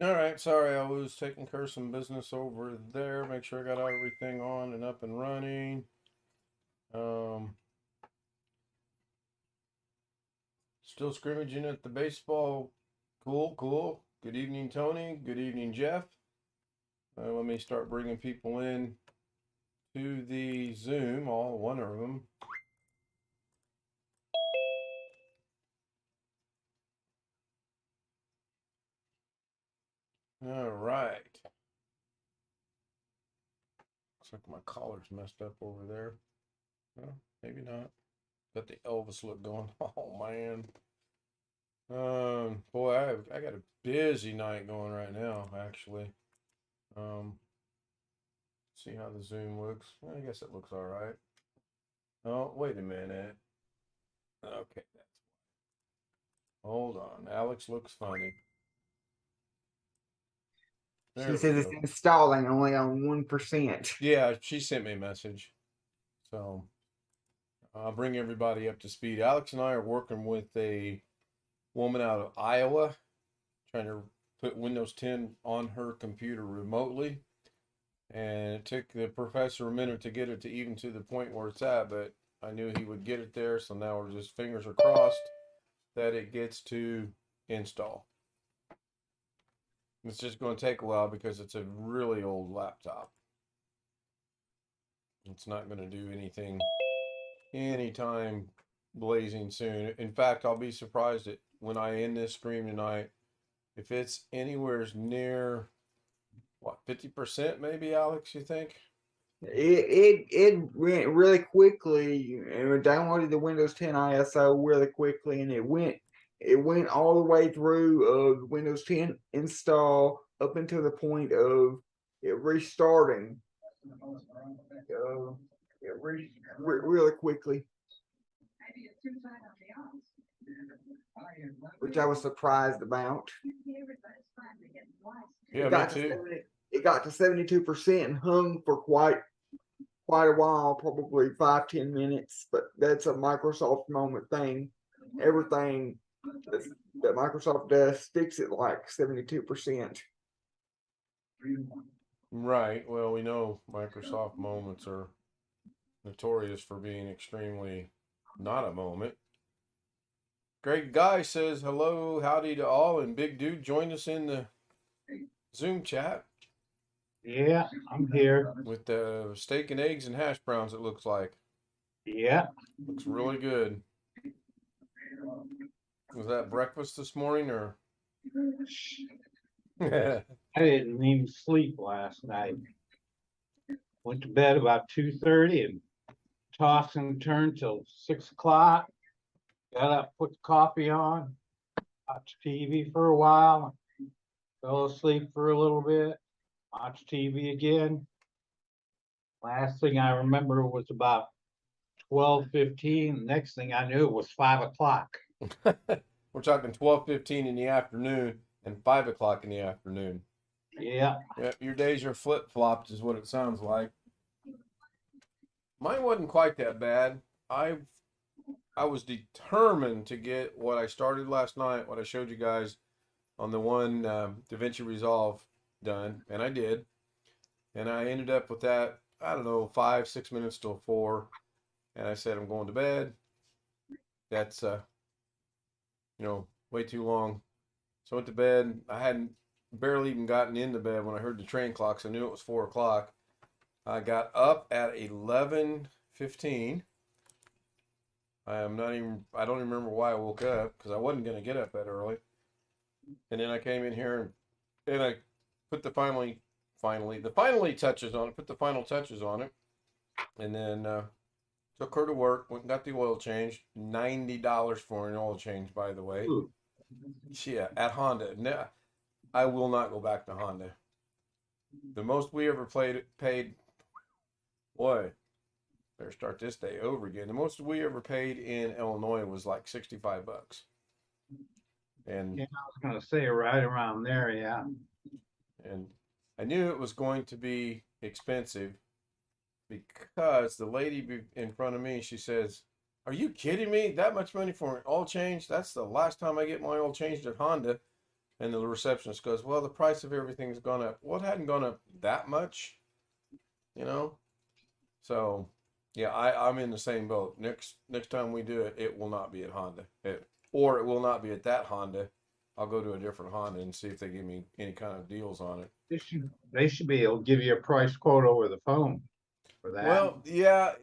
All right, sorry, I was taking care of some business over there. Make sure I got everything on and up and running. Um, Still scrimmaging at the baseball. Cool, cool. Good evening, Tony. Good evening, Jeff. Let me start bringing people in to the Zoom, all one of them. All right. Looks like my collar's messed up over there. Well, maybe not. Got the Elvis look going. Oh man. Boy, I got a busy night going right now, actually. Um, see how the Zoom looks. I guess it looks all right. Oh, wait a minute. Okay, hold on. Alex looks funny. She There we says it's go. installing only on 1%. Yeah, she sent me a message. So I'll bring everybody up to speed. Alex and I are working with a woman out of Iowa, trying to put Windows 10 on her computer remotely. And it took the professor a minute to get it to even to the point where it's at, but I knew he would get it there. So now we're just fingers are crossed that it gets to install. It's just going to take a while because it's a really old laptop. It's not going to do anything anytime blazing soon. In fact, I'll be surprised at when I end this stream tonight if it's anywhere near what 50% maybe, Alex, you think? It went really quickly, and we downloaded the Windows 10 ISO really quickly, and it went all the way through Windows 10 install up until the point of it restarting. It really quickly, which I was surprised about. Yeah, It me got to too. 70, it got to 72% and hung for quite a while, probably 5-10 minutes. But that's a Microsoft moment thing. Everything that Microsoft does sticks at like 72%. Right. Well, we know Microsoft moments are notorious for being extremely not a moment. Great Guy says hello, howdy to all, and Big Dude joined us in the Zoom chat Yeah, I'm here. with the steak and eggs and hash browns, it looks like. Yeah, Looks really good. Was that breakfast this morning or? I didn't even sleep last night. Went to bed about 2:30 and tossed and turned till 6 o'clock. Got up, put the coffee on, watched TV for a while, fell asleep for a little bit, watched TV again. Last thing I remember was about 12:15. Next thing I knew it was 5 o'clock. We're talking 12:15 in the afternoon and 5 o'clock in the afternoon. Yeah, Yeah, your days are flip flopped, is what it sounds like. Mine wasn't quite that bad. I was determined to get what I started last night, what I showed you guys on the one DaVinci Resolve done, and I did. And I ended up with that, I don't know, 5, 6 minutes till 4. And I said, I'm going to bed. That's, way too long. So I went to bed. I hadn't barely even gotten into bed when I heard the train clocks. I knew it was 4 o'clock. I got up at 11:15. I don't even remember why I woke up because I wasn't going to get up that early. And then I came in here and I put the finally touches on it, put the final touches on it. And then took her to work, went and got the oil change. $90 for an oil change, by the way. Yeah, at Honda. No, I will not go back to Honda. The most we ever paid, boy, better start this day over again. The most we ever paid in Illinois was like $65. And yeah, I was gonna say right around there, yeah. and I knew it was going to be expensive because the lady in front of me, she says, "Are you kidding me? That much money for an oil change? That's the last time I get my oil changed at Honda." And the receptionist goes, well, the price of everything's gone up. Well, it hadn't gone up that much, you know? So, yeah, I'm in the same boat. Next time we do it, it will not be at Honda. Or it will not be at that Honda. I'll go to a different Honda and see if they give me any kind of deals on it. They should be able to give you a price quote over the phone for that. Well, yeah,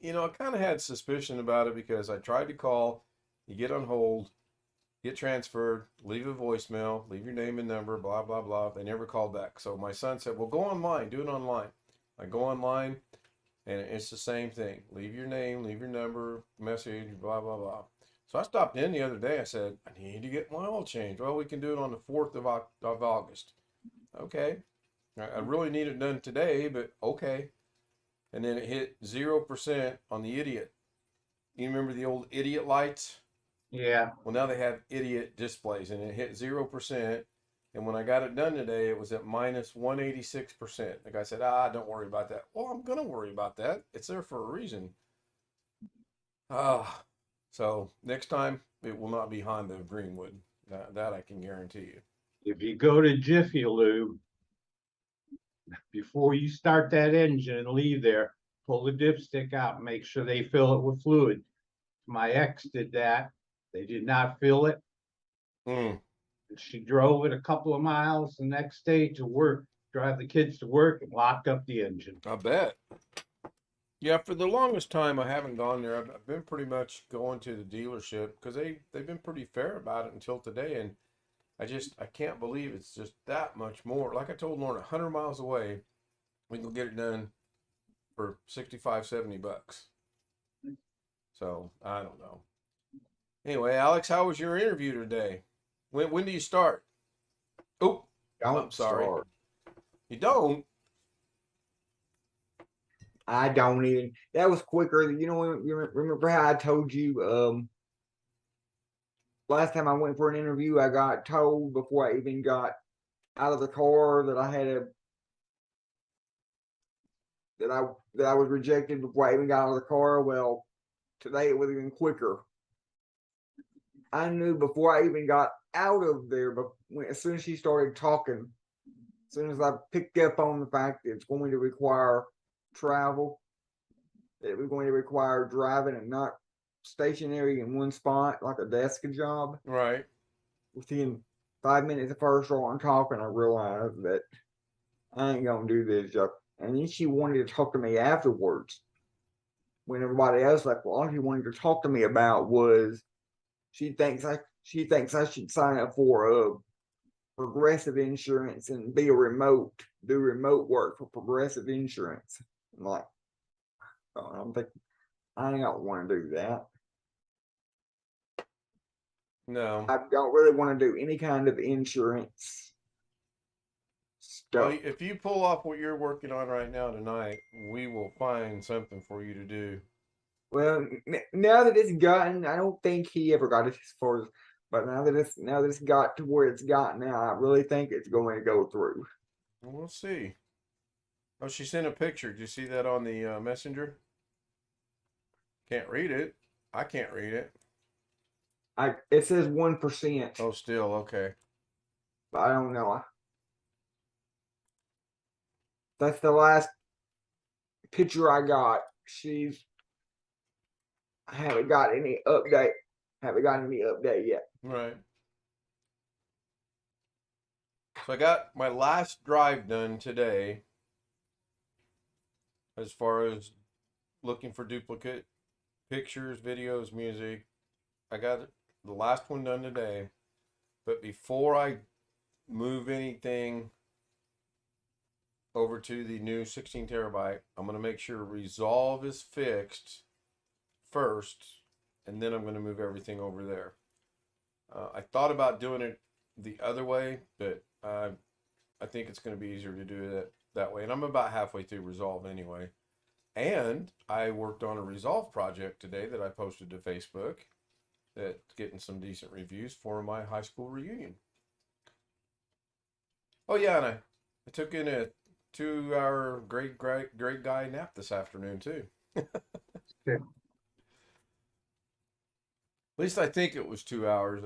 I kind of had suspicion about it because I tried to call, you get on hold, get transferred, leave a voicemail, leave your name and number, blah, blah, blah. They never called back. So my son said, well, go online, do it online. I go online and it's the same thing. Leave your name, leave your number, message, blah, blah, blah. So I stopped in the other day. I said, I need to get my oil changed. Well, we can do it on the 4th of August. Okay. I really need it done today, but okay. And then it hit 0% on the idiot. You remember the old idiot lights? Yeah, Well, now they have idiot displays, and it hit 0%. And when I got it done today, it was at minus 186%. The guy said, don't worry about that. Well, I'm going to worry about that. It's there for a reason. So next time, it will not be Honda of Greenwood. That I can guarantee you. if you go to Jiffy Lube, before you start that engine and leave there, pull the dipstick out and make sure they fill it with fluid. My ex did that. They did not fill it. Mm. She drove it a couple of miles the next day to work, drive the kids to work, and locked up the engine. I bet. Yeah, for the longest time, I haven't gone there. I've been pretty much going to the dealership because they've been pretty fair about it until today. And I can't believe it's just that much more. Like I told Lauren, 100 miles away, we can get it done for 65, 70 bucks. So I don't know. Anyway, Alex, how was your interview today? When do you start? Oh, I'm sorry. Start. You don't? I don't even. That was quicker. You remember how I told you last time I went for an interview, I got told before I even got out of the car that I was rejected before I even got out of the car. Well, today it was even quicker. I knew before I even got out of there, but as soon as she started talking, as soon as I picked up on the fact that it's going to require travel, that it was going to require driving and not stationary in one spot like a desk job. Right. Within 5 minutes of her starting talking, I realized that I ain't gonna do this job. And then she wanted to talk to me afterwards. When everybody else like, well, all she wanted to talk to me about was she thinks I should sign up for Progressive Insurance and do remote work for Progressive Insurance. I'm like, I'm thinking, I don't want to do that. No. I don't really want to do any kind of insurance Well, stuff. if you pull off what you're working on right now tonight, we will find something for you to do. Well, now that it's gotten, I don't think he ever got it as far as, but now that it's got to where it's got now, I really think it's going to go through. We'll see. Oh, she sent a picture. Did you see that on the messenger? Can't read it. I can't read it. It says 1%, Oh, still okay. but I don't know. That's the last picture I got. I haven't got any update. Haven't got any update yet. Right. So I got my last drive done today as far as looking for duplicate pictures, videos, music. I got the last one done today. But before I move anything over to the new 16 terabyte, I'm going to make sure Resolve is fixed first, and then I'm going to move everything over there. I thought about doing it the other way, but I think it's going to be easier to do it that way. And I'm about halfway through Resolve anyway. And I worked on a Resolve project today that I posted to Facebook that's getting some decent reviews for my high school reunion. Oh yeah, and I took in a 2-hour great guy nap this afternoon too. Yeah. At least I think it was 2 hours.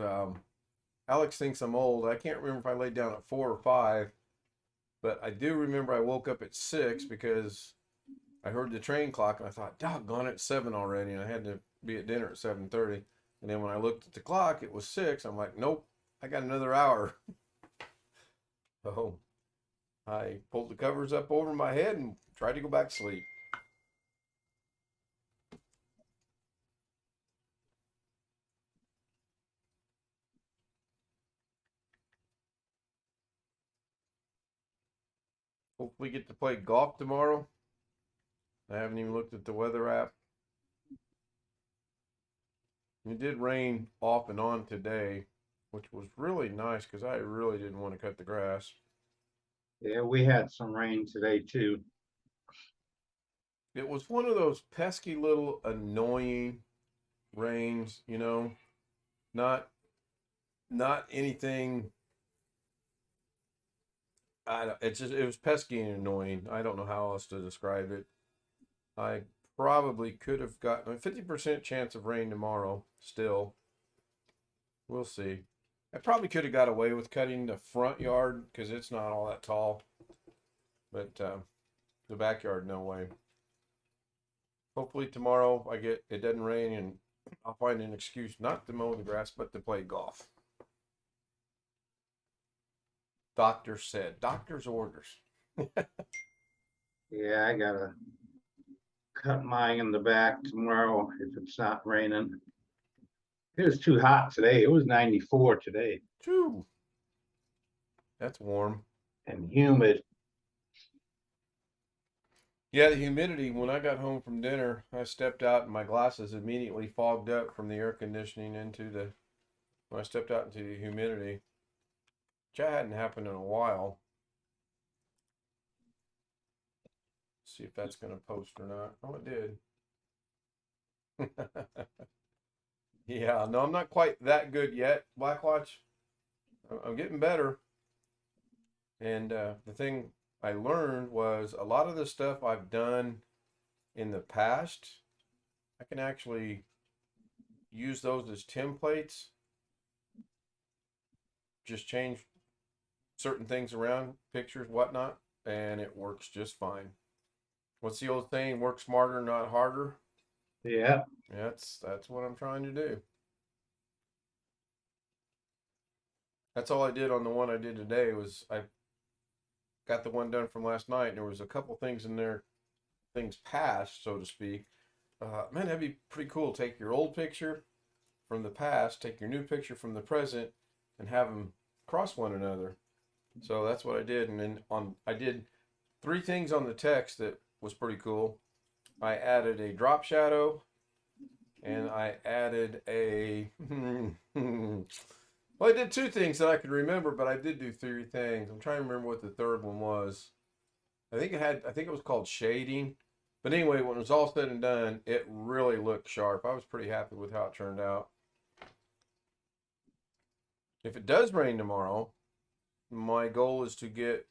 Alex thinks I'm old. I can't remember if I laid down at 4 or 5, but I do remember I woke up at 6 because I heard the train clock and I thought, doggone it, 7 already, and I had to be at dinner at 7:30. And then when I looked at the clock, it was 6. I'm like, nope, I got another hour. So I pulled the covers up over my head and tried to go back to sleep. Hopefully get to play golf tomorrow. I haven't even looked at the weather app. It did rain off and on today, which was really nice because I really didn't want to cut the grass. Yeah, we had some rain today too. It was one of those pesky little annoying rains, you know, not not anything. It was pesky and annoying. I don't know how else to describe it. I probably could have gotten a 50% chance of rain tomorrow still. We'll see. I probably could have got away with cutting the front yard because it's not all that tall, but the backyard, no way. Hopefully tomorrow it doesn't rain and I'll find an excuse not to mow the grass, but to play golf. Doctor said, doctor's orders. Yeah, I gotta cut mine in the back tomorrow if it's not raining. It was too hot today. It was 94 today Phew, that's warm. and humid. Yeah, the humidity, when I got home from dinner, I stepped out and my glasses immediately fogged up from the air conditioning when I stepped out into the humidity, which hadn't happened in a while. See if that's going to post or not. Oh, it did. Yeah, no, I'm not quite that good yet, Blackwatch. I'm getting better. And the thing I learned was a lot of the stuff I've done in the past, I can actually use those as templates. Just change certain things around, pictures, whatnot, and it works just fine. What's the old saying? Work smarter, not harder. Yeah, That's what I'm trying to do. That's all I did on the one I did today was I got the one done from last night, and there was a couple things in there, things past, so to speak. Man, that'd be pretty cool. Take your old picture from the past, take your new picture from the present, and have them cross one another. So that's what I did, and then I did 3 things on the text that was pretty cool. I added a drop shadow, and I added a. Well, I did 2 things that I could remember, but I did do 3 things. I'm trying to remember what the third one was. I think it was called shading. But anyway, when it was all said and done, it really looked sharp. I was pretty happy with how it turned out. If it does rain tomorrow, my goal is to get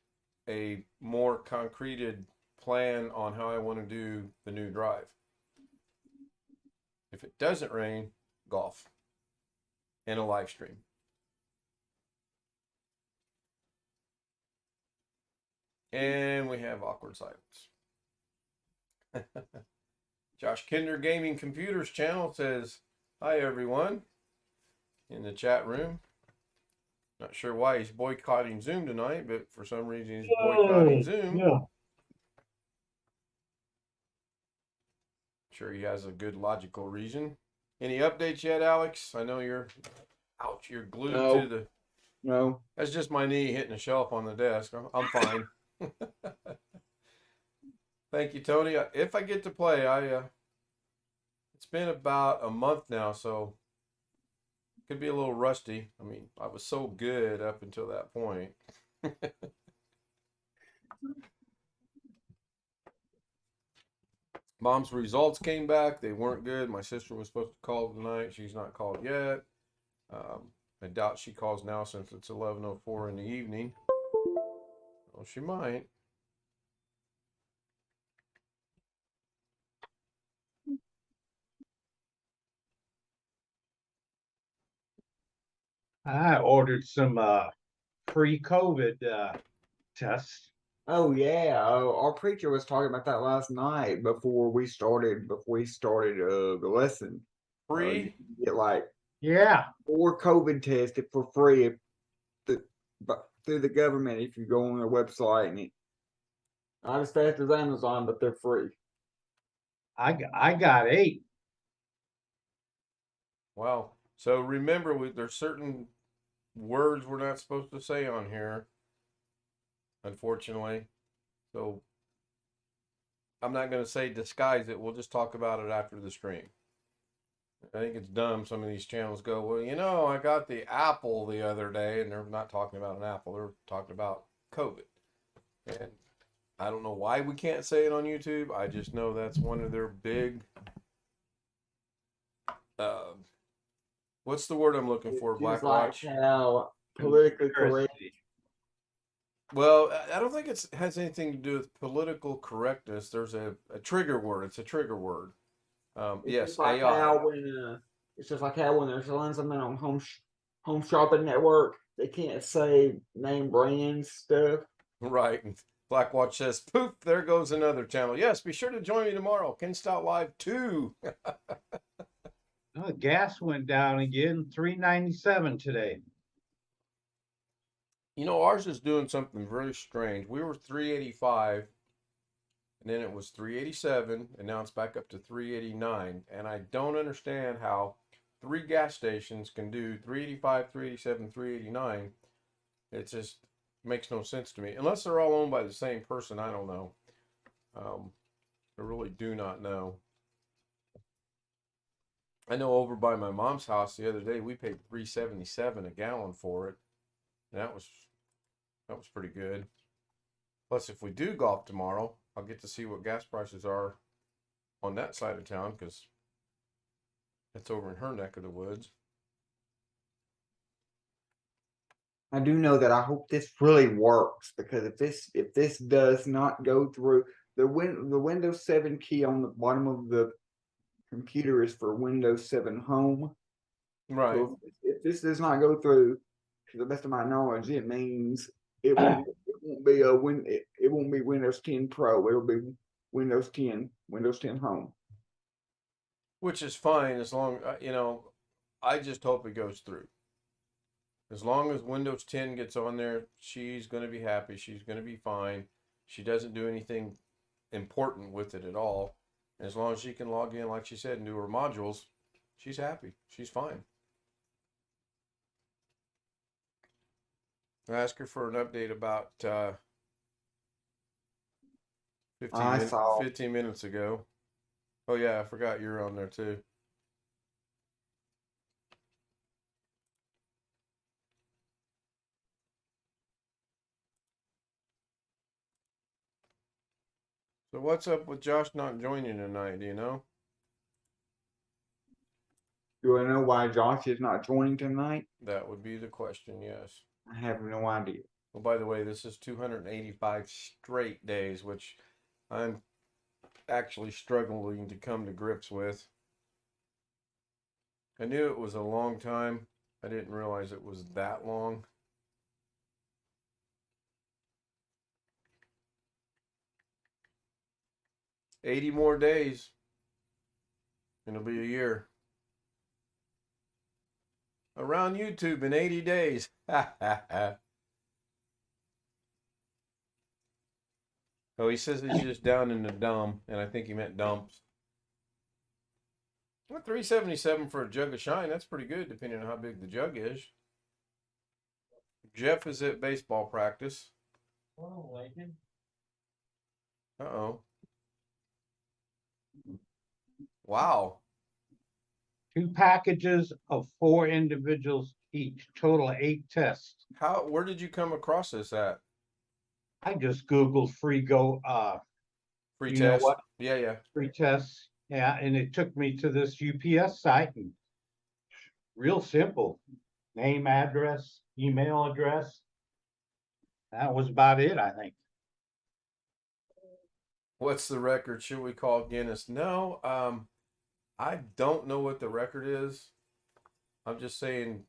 a more concreted plan on how I want to do the new drive. If it doesn't rain, golf and a live stream. And we have awkward silence. Josh Kinder Gaming Computers channel says, hi everyone, in the chat room. Not sure why he's boycotting Zoom tonight, but for some reason he's boycotting Zoom. yeah. Sure he has a good logical reason. Any updates yet, Alex? I know you're glued No. to the. No. That's just my knee hitting a shelf on the desk. I'm fine. Thank you, Tony. If I get to play, it's been about a month now, so could be a little rusty. I mean, I was so good up until that point. Mom's results came back. They weren't good. My sister was supposed to call tonight. She's not called yet. I doubt she calls now since it's 11:04 in the evening. Well, she might. I ordered some free COVID tests. Oh yeah, our preacher was talking about that last night before we started the lesson. You Free? can get like Yeah, 4 COVID tested for free but through the government if you go on their website, and not as fast as Amazon, but they're free. I got 8. Wow. So remember, there's certain words we're not supposed to say on here, unfortunately. So I'm not going to say disguise it. We'll just talk about it after the stream. I think it's dumb. Some of these channels go, well, you know, I got the apple the other day, and they're not talking about an apple. They're talking about COVID. And I don't know why we can't say it on YouTube. I just know that's one of their big, uh, what's the word I'm looking for? It's just Blackwatch. like how politically correct. Well, I don't think it has anything to do with political correctness. There's a trigger word. It's a trigger word. It's Yes, just like AI. how it's just like how when they're selling something on Home Shopping Network, they can't say name brands stuff. Right. And Blackwatch says, poof, there goes another channel. Yes, be sure to join me tomorrow. Ken Stout Live 2. Oh, gas went down again, 3.97 today. You know, ours is doing something very strange. We were 385, and then it was 387, and now it's back up to 389. And I don't understand how 3 gas stations can do 385, 387, 389. It just makes no sense to me. Unless they're all owned by the same person, I don't know. I really do not know. I know over by my mom's house the other day, we paid 377 a gallon for it. And that was pretty good. Plus, if we do golf tomorrow, I'll get to see what gas prices are on that side of town, because it's over in her neck of the woods. I do know that I hope this really works, because if this does not go through the Windows 7 key on the bottom of the computer is for Windows 7 Home. Right. So if this does not go through, to the best of my knowledge, it means it won't be Windows 10 Pro. It'll be Windows 10 Home. Which is fine as long, I just hope it goes through. As long as Windows 10 gets on there, she's going to be happy. She's going to be fine. She doesn't do anything important with it at all. And as long as she can log in, like she said, and do her modules, she's happy. She's fine. I asked her for an update about 15 minutes ago. Oh yeah, I forgot you're on there too. So what's up with Josh not joining tonight? Do you know? Do I know why Josh is not joining tonight? That would be the question, yes. I have no idea. Well, by the way, this is 285 straight days, which I'm actually struggling to come to grips with. I knew it was a long time. I didn't realize it was that long. $80 more days. It'll be a year. Around YouTube in 80 days. Oh, he says he's just down in the dump, and I think he meant dumps. Well, 377 for a jug of shine, that's pretty good, depending on how big the jug is. Jeff is at baseball practice. Uh-oh. Wow. 2 packages of 4 individuals each, total of 8 tests. Where did you come across this at? I just Googled free Free you know test? what? Yeah. free tests. Yeah, and it took me to this UPS site, and real simple. Name, address, email address. That was about it, I think. What's the record? Should we call Guinness? No, I don't know what the record is. I'm just saying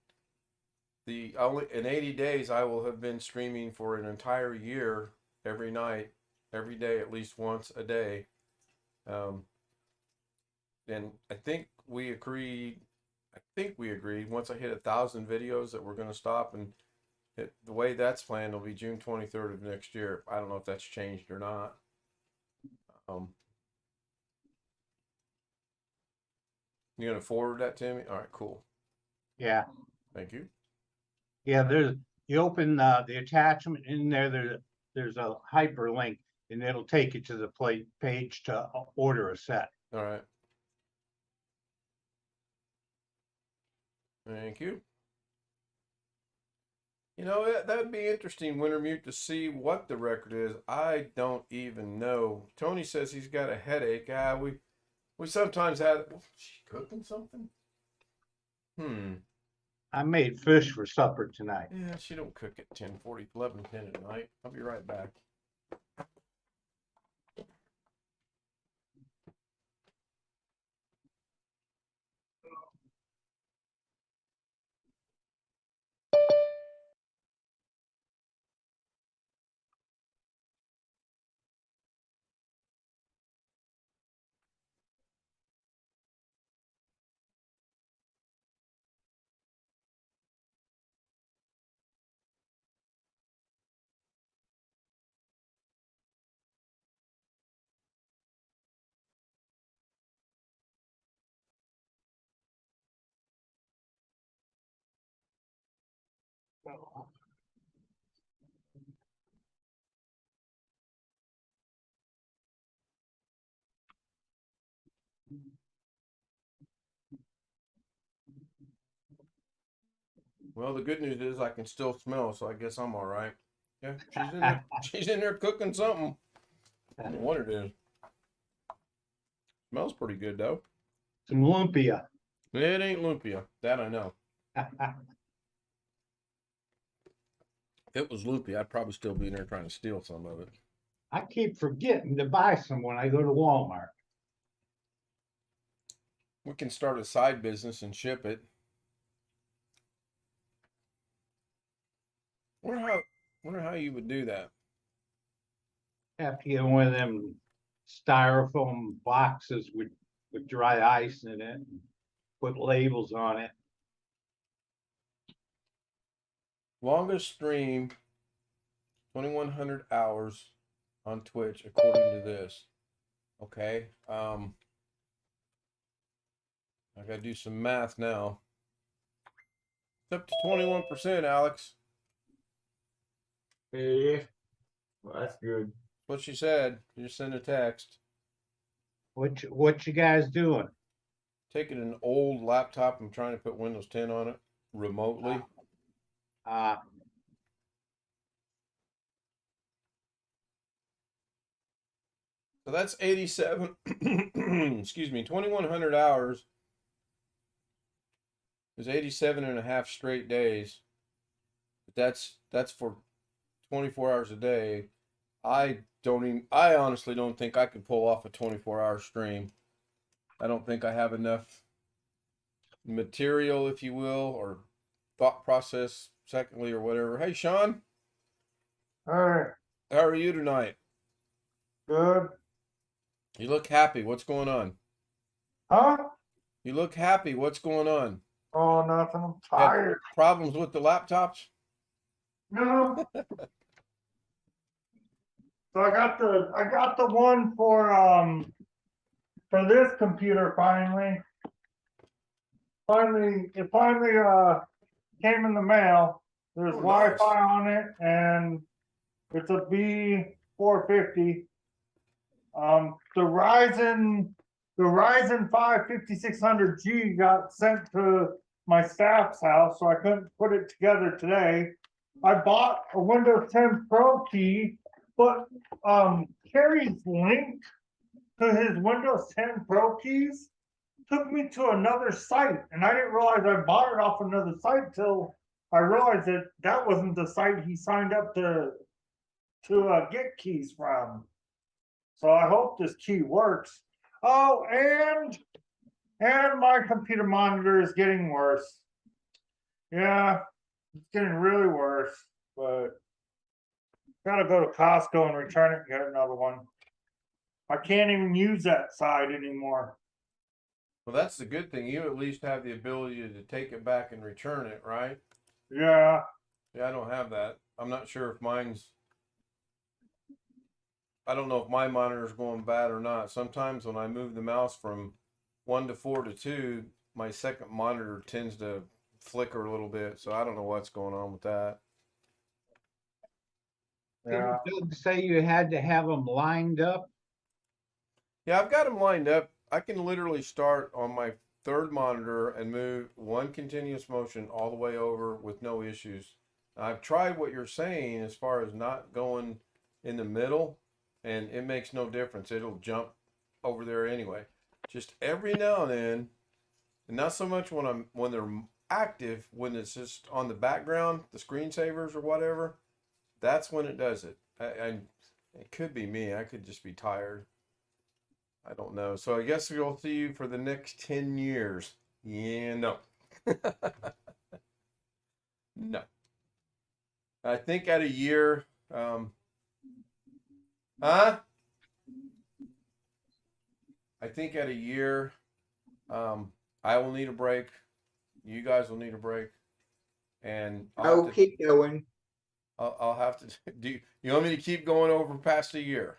the only in 80 days I will have been streaming for an entire year, every night, every day, at least once a day. Um, and I think we agreed once I hit 1,000 videos that we're going to stop, and the way that's planned will be June 23rd of next year. I don't know if that's changed or not. Um, you gonna forward that to me? All right, cool. Yeah, Thank you. yeah, you open the attachment in there, there's a hyperlink and it'll take you to the page to order a set. All right. Thank you. You know, that would be interesting, Wintermute, to see what the record is. I don't even know. Tony says he's got a headache. We sometimes have. She cooking something? I made fish for supper tonight. Yeah, she don't cook at 10:40, 11:10 at night. I'll be right back. Well, the good news is I can still smell, so I guess I'm all right. Yeah, she's in there. She's in there cooking something. I don't know what it is. Smells pretty good though. Some lumpia. It ain't lumpia. That I know. If it was lumpia, I'd probably still be in there trying to steal some of it. I keep forgetting to buy some when I go to Walmart. We can start a side business and ship it. Wonder how you would do that. Have to get one of them styrofoam boxes with dry ice in it, and put labels on it. Longest stream, 2,100 hours on Twitch, according to this. Okay. I gotta do some math now. It's up to 21%, Alex. Yeah, well, that's good. What she said. You just send a text. What you guys doing? Taking an old laptop and trying to put Windows 10 on it remotely. So that's 87. Excuse me, 2,100 hours is 87 and a half straight days. But that's for 24 hours a day. I honestly don't think I could pull off a 24-hour stream. I don't think I have enough material, if you will, or thought process, secondly, or whatever. Hey, Sean. All right, How are you tonight? good. You look happy. What's going on? Huh? You look happy. What's going on? Oh, nothing. I'm Had tired. problems with the laptops? No. So I got the one for this computer finally. It finally came in the mail. There's Oh, Wi-Fi nice. on it, and it's a B450. The Ryzen 5 5600G got sent to my staff's house, so I couldn't put it together today. I bought a Windows 10 Pro key, but Kerry's link to his Windows 10 Pro keys took me to another site, and I didn't realize I bought it off another site till I realized that wasn't the site he signed up to get keys from. So I hope this key works. Oh, and my computer monitor is getting worse. Yeah, It's getting really worse, but gotta go to Costco and return it and get another one. I can't even use that side anymore. Well, that's the good thing. You at least have the ability to take it back and return it, right? Yeah, Yeah, I don't have that. I'm not sure if mine's. I don't know if my monitor's going bad or not. Sometimes when I move the mouse from 1 to 4 to 2, my second monitor tends to flicker a little bit. So I don't know what's going on with that. yeah. Didn't Doug say you had to have them lined up? Yeah, I've got them lined up. I can literally start on my third monitor and move one continuous motion all the way over with no issues. I've tried what you're saying as far as not going in the middle, and it makes no difference. It'll jump over there anyway. Just every now and then, and not so much when they're active, when it's just on the background, the screensavers or whatever, that's when it does it. It could be me. I could just be tired. I don't know. So I guess we'll see you for the next 10 years. Yeah, no. No. I think at a year, huh? I think at a year, I will need a break. You guys will need a break. And Oh, keep going. I'll have to do you want me to keep going over past a year?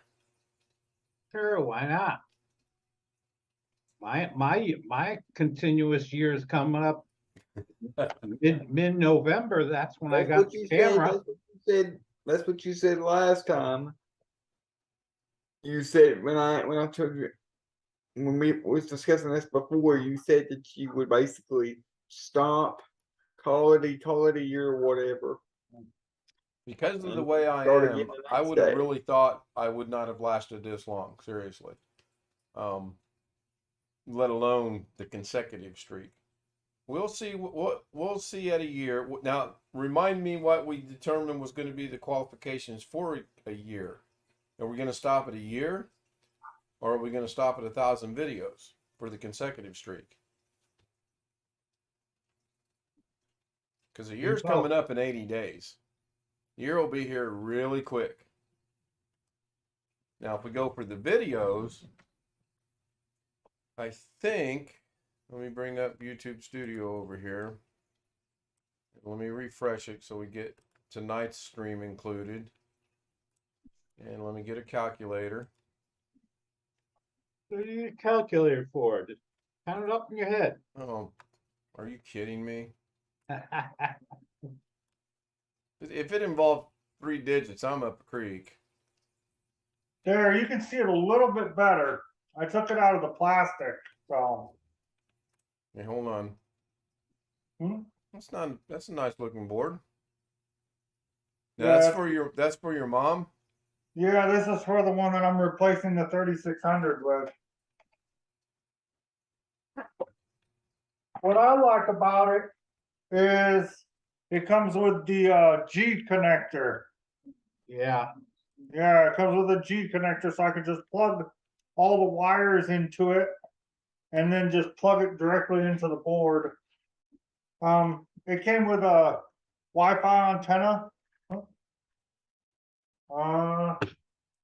Sure, why not? My continuous years coming up mid-November. That's when I That's got what the you said. camera. That's what you said. That's what you said last time. You said when I told you when we was discussing this before, you said that you would basically stop, call it a year or whatever. Because of the And way I start am, again the I next would have day. really thought I would not have lasted this long, seriously. Let alone the consecutive streak. We'll see what we'll see at a year. Now, remind me what we determined was going to be the qualifications for a year. Are we going to stop at a year, or are we going to stop at 1,000 videos for the consecutive streak? Because a year's coming up in 80 days. Year will be here really quick. Now, if we go for the videos, I think, let me bring up YouTube Studio over here. Let me refresh it so we get tonight's stream included. And let me get a calculator. What do you need a calculator for? Just count it up in your head. Oh, are you kidding me? If it involved 3 digits, I'm up a creek. There, you can see it a little bit better. I took it out of the plastic, so. Hey, hold on. Hmm? That's a nice looking board. Yeah, That's for your mom? yeah, this is for the one that I'm replacing the 3600 with. What I like about it is it comes with the G connector. Yeah, Yeah, it comes with a G connector, so I can just plug all the wires into it and then just plug it directly into the board. It came with a Wi-Fi antenna.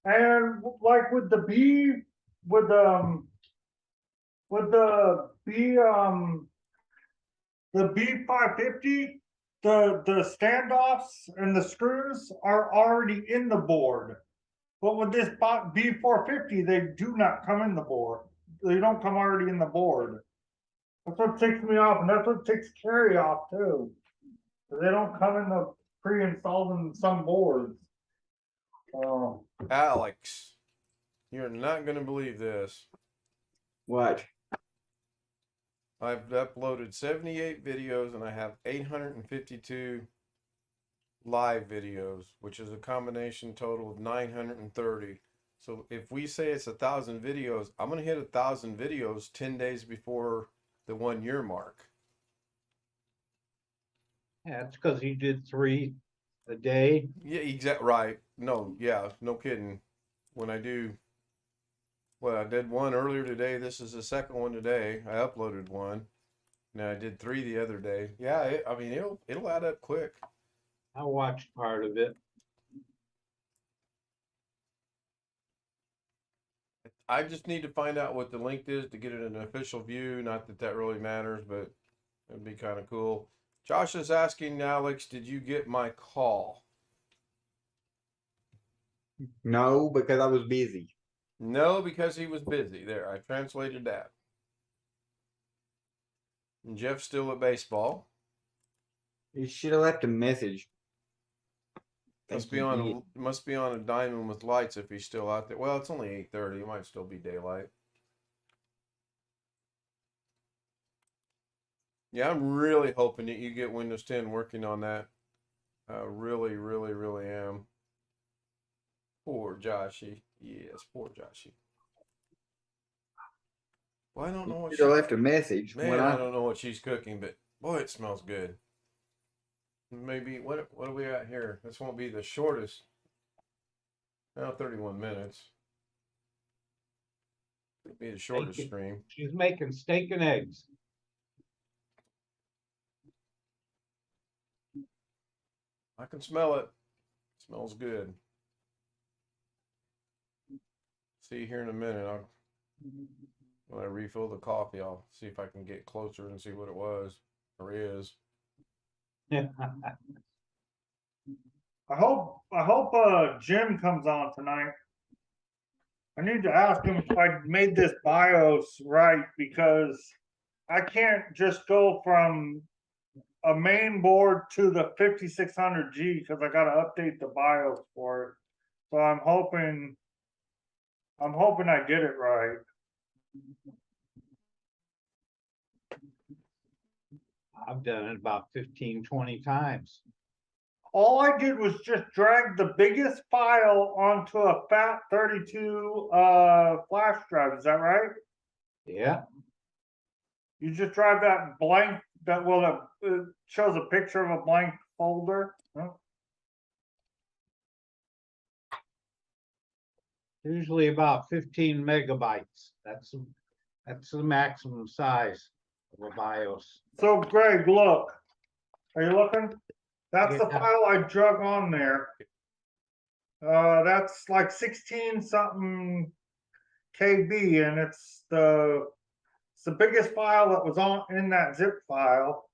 And like with with with the B the B550, the standoffs and the screws are already in the board. But with this B450, they do not come in the board. They don't come already in the board. That's what ticks me off, and that's what ticks Carrie off too. They don't come in the pre-installed in some boards. Oh, Alex, you're not going to believe this. What? I've uploaded 78 videos and I have 852 live videos, which is a combination total of 930. So if we say it's 1,000 videos, I'm going to hit 1,000 videos 10 days before the 1 year mark. yeah, it's because you did 3 a day. Yeah, exactly right. No, yeah, no kidding. When I do, well, I did one earlier today. This is the second one today. I uploaded one. No, I did 3 the other day. Yeah, I mean it'll add up quick. I watched part of it. I just need to find out what the link is to get it an official view. Not that that really matters, but it'd be kind of cool. Josh is asking Alex, did you get my call? No, because I was busy. No, because he was busy. There, I translated that. And Jeff's still at baseball. You should have left a message. Must Think he did. must be on a diamond with lights if he's still out there. Well, it's only 8:30. It might still be daylight. Yeah, I'm really hoping that you get Windows 10 working on that. I really, really, really am. Poor Joshy. Yes, poor Joshy. Well, I don't know what Should have left a message. man, When I don't know what she's cooking, but boy, it smells good. Maybe what do we got here? This won't be the shortest. Now 31 minutes. It'll be the shortest Steak. stream. She's making steak and eggs. I can smell it. Smells good. See you here in a minute. When I refill the coffee, I'll see if I can get closer and see what it was or is. I hope Jim comes on tonight. I need to ask him if I made this BIOS right, because I can't just go from a main board to the 5600G because I gotta update the BIOS for it. So I'm hoping I get it right. I've done it about 15, 20 times. All I did was just drag the biggest file onto a FAT32 flash drive. Is that right? Yeah, You just drive that blank, that it shows a picture of a blank folder. Huh? usually about 15 megabytes. That's the maximum size of a BIOS. So Greg, look. Are you looking? That's the Yeah. file I drug on there. That's like 16 something KB, and it's the biggest file that was in that zip file.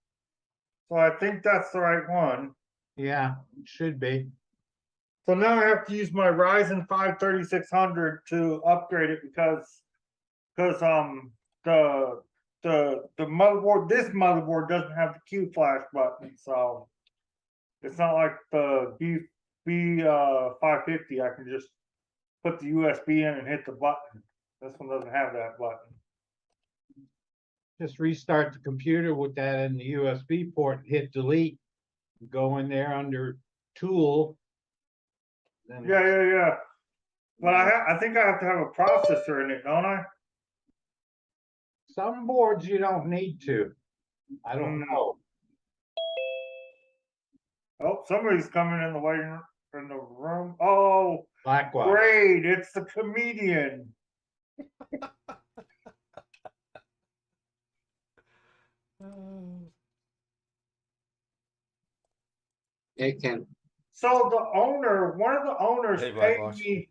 So I think that's the right one. Yeah, it should be. So now I have to use my Ryzen 5 3600 to upgrade it because the motherboard, this motherboard doesn't have the Q flash button, so it's not like the B 550. I can just put the USB in and hit the button. This one doesn't have that button. Just restart the computer with that in the USB port, hit delete, go in there under tool. Then Yeah. But I think I have to have a processor in it, don't I? some boards you don't need to. I don't know. Oh, somebody's coming in the waiting in the room. Oh, Likewise. great! It's the comedian. It can. So the owner, one of the owners Hey, paid Blackbox. me.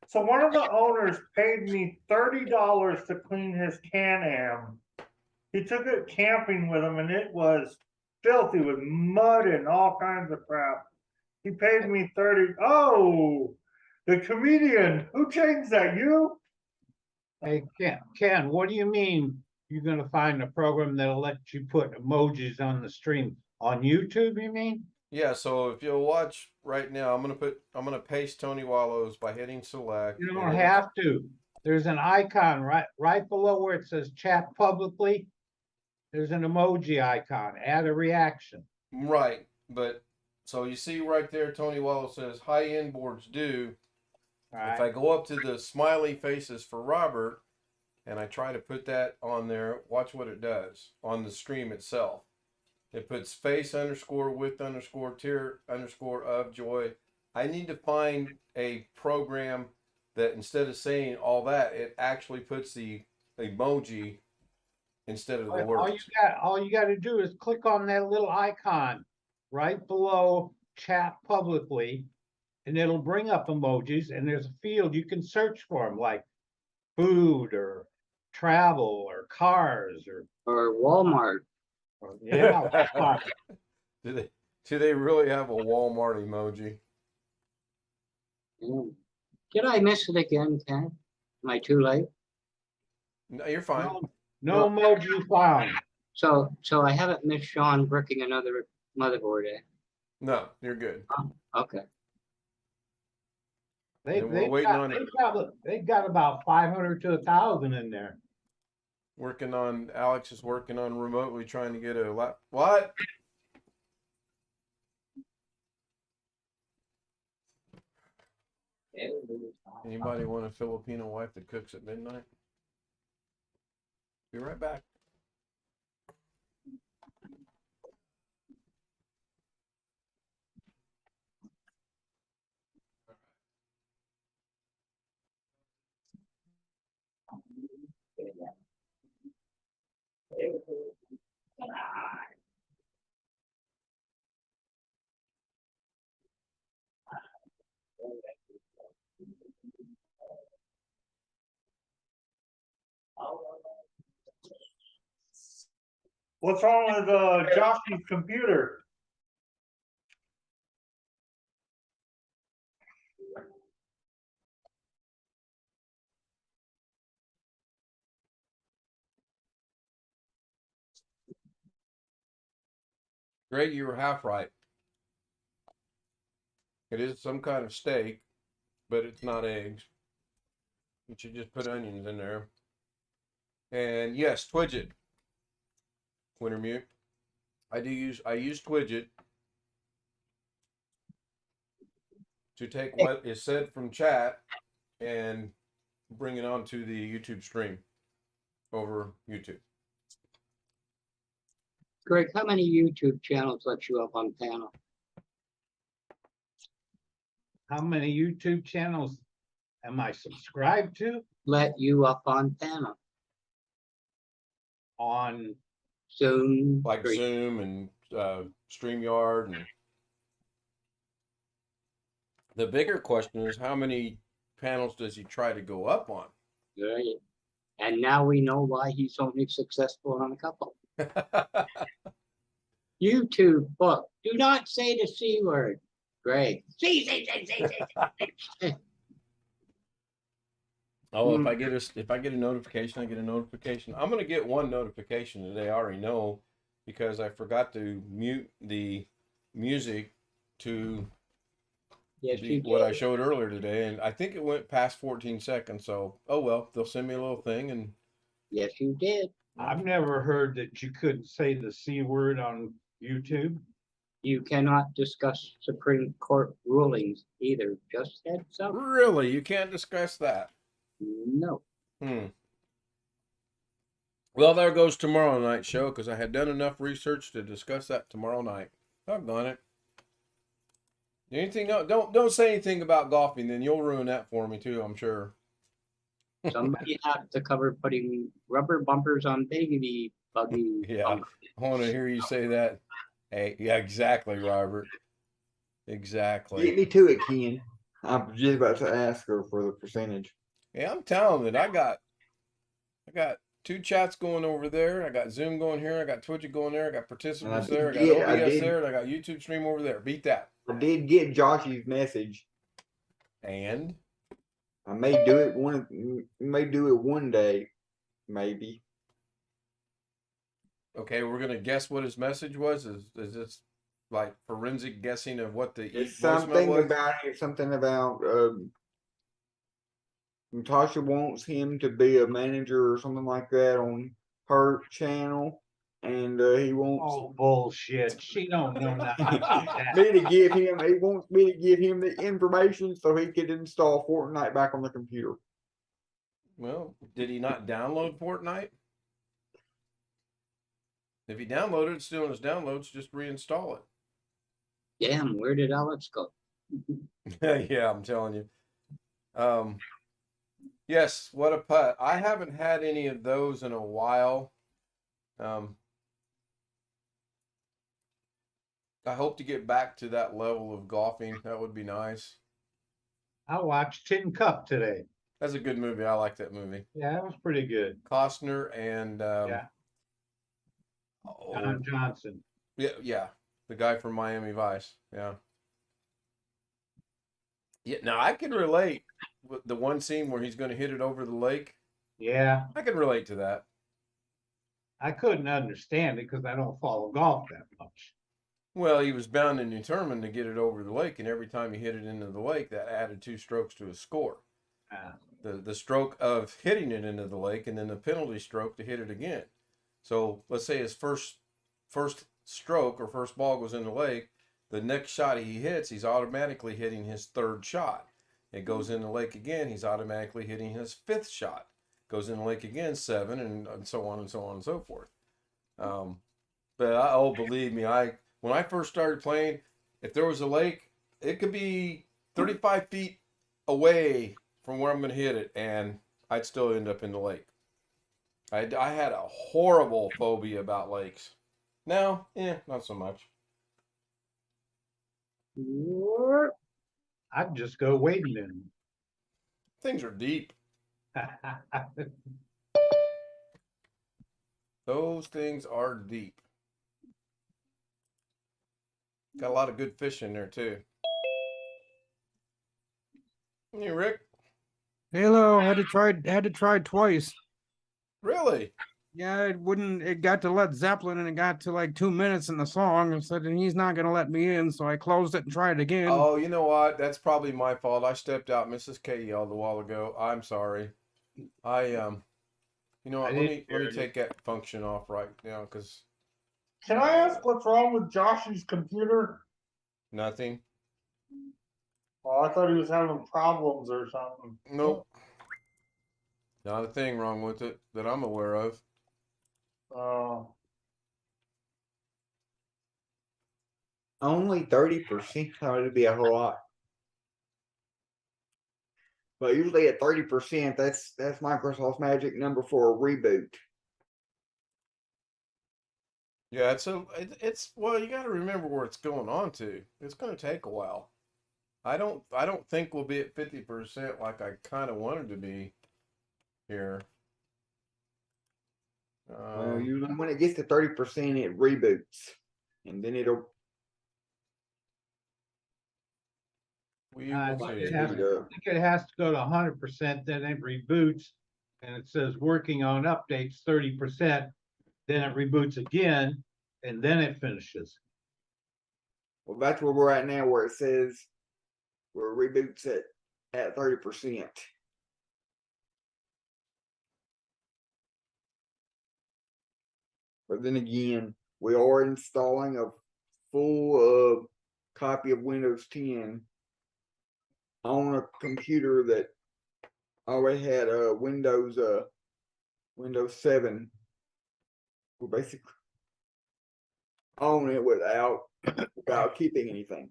So one of the owners paid me $30 to clean his Can-Am. He took it camping with him, and it was filthy with mud and all kinds of crap. He paid me 30. Oh, the comedian. Who changed that? You? Hey, Ken, what do you mean you're gonna find a program that'll let you put emojis on the stream? On YouTube, you mean? Yeah, so if you'll watch right now, I'm gonna paste Tony Wallows by hitting select. You and don't it'll- have to. There's an icon right below where it says chat publicly. There's an emoji icon. Add a reaction. Right, but so you see right there, Tony Wallows says high end boards do. All If right. I go up to the smiley faces for Robert and I try to put that on there, watch what it does on the stream itself. It puts face underscore with underscore tier underscore of joy. I need to find a program that instead of saying all that, it actually puts the emoji instead of the All you words. all you gotta do is click on that little icon right below chat publicly, and it'll bring up emojis, and there's a field you can search for them, like food or travel or cars Or Walmart. yeah. Walmart. Do they really have a Walmart emoji? Yeah. Did I miss it again, Ken? Am I too late? No, you're fine. No emoji found. So I haven't missed Sean bricking another motherboard, eh? No, you're good. Okay. And we're waiting on They've got about 500 to 1,000 in there. Alex is working on remotely trying to get a what? Anybody want a Filipino wife that cooks at midnight? Be right back. What's wrong with Josh's computer? Greg, you were half right. It is some kind of steak, but it's not eggs. You should just put onions in there. And yes, Twidget. Wintermute. I use Twidget to take what is said from chat and bring it onto the YouTube stream over YouTube. Greg, how many YouTube channels let you up on panel? How many YouTube channels am I subscribed to? Let you up on panel? On Zoom. Like Stream. Zoom and StreamYard. And the bigger question is, how many panels does he try to go up on? Right. And now we know why he's only successful on a couple. YouTube book. Do not say the C word, Greg. See. Oh, if I get a notification, I get a notification. I'm gonna get one notification today. I already know, because I forgot to mute the music to Yes, you what I did. showed earlier today, and I think it went past 14 seconds. So, oh well, they'll send me a little thing, and Yes, you did. I've never heard that you couldn't say the C word on YouTube. You cannot discuss Supreme Court rulings either. Just heads up. really, you can't discuss that. No. Well, there goes tomorrow night's show, because I had done enough research to discuss that tomorrow night. Doggone it. Anything else? Don't say anything about golfing, then you'll ruin that for me too, I'm sure. Somebody had to cover putting rubber bumpers on baby buggy. Yeah. bumpers. I want to hear you say that. Hey, yeah, exactly, Robert. Get Exactly. me to it, Ken. I'm just about to ask her for the percentage. Yeah, I'm telling you, I got 2 chats going over there. I got Zoom going here. I got Twitch going there. I got participants there. I got OBS there. And I got YouTube stream over there. Beat that. I did get Josh's message. And I may do it one day, maybe. okay, we're gonna guess what his message was. Is this like forensic guessing of what the It's voicemail something was? about it. Something about Natasha wants him to be a manager or something like that on her channel, and he wants Oh, bullshit. She don't know nothing about that. me to give him. He wants me to give him the information so he could install Fortnite back on the computer. Well, did he not download Fortnite? If he downloaded it, still in his downloads, just reinstall it. Damn, where did Alex go? Yeah, I'm telling you. Yes, what a putt. I haven't had any of those in a while. I hope to get back to that level of golfing. That would be nice. I watched Tin Cup today. That's a good movie. I like that movie. Yeah, it was pretty good. Costner and Yeah, oh, Don Johnson. yeah, the guy from Miami Vice. Yeah. Yeah, now I can relate with the one scene where he's going to hit it over the lake. Yeah, I can relate to that. I couldn't understand it because I don't follow golf that much. Well, he was bound and determined to get it over the lake, and every time he hit it into the lake, that added 2 strokes to his score. Uh, The stroke of hitting it into the lake, and then the penalty stroke to hit it again. So let's say his first stroke or first ball goes in the lake. The next shot he hits, he's automatically hitting his 3rd shot. It goes in the lake again, he's automatically hitting his 5th shot. Goes in the lake again, 7, and so on and so on and so forth. But believe me, when I first started playing, if there was a lake, it could be 35 feet away from where I'm going to hit it, and I'd still end up in the lake. I had a horrible phobia about lakes. Now, not so much. I'd just go wading in Things are deep. them. Those things are deep. Got a lot of good fish in there too. Hey, Rick. Halo had to try twice. Really? Yeah, it got to Led Zeppelin and it got to like 2 minutes in the song and said, and he's not gonna let me in, so I closed it and tried again. Oh, you know what? That's probably my fault. I stepped out. Mrs. K yelled a while ago. I'm sorry. You know what? Let me take that function off right now because Can I ask what's wrong with Josh's computer? nothing. Oh, I thought he was having problems or something. Nope. Not a thing wrong with it that I'm aware of. Only 30%. Thought it'd be a whole lot. But usually at 30%, that's Microsoft's magic number for a reboot. Yeah, it's well, you got to remember where it's going on to. It's going to take a while. I don't think we'll be at 50% like I kind of wanted to be here. Well, usually when it gets to 30%, it reboots, and then it'll. I will think see. it has to go to 100%, then it reboots, and it says working on updates 30%. Then it reboots again, and then it finishes. Well, that's where we're at now, where it says where it reboots at 30%. But then again, we are installing a full copy of Windows 10 on a computer that already had Windows 7. We're basically on it without keeping anything.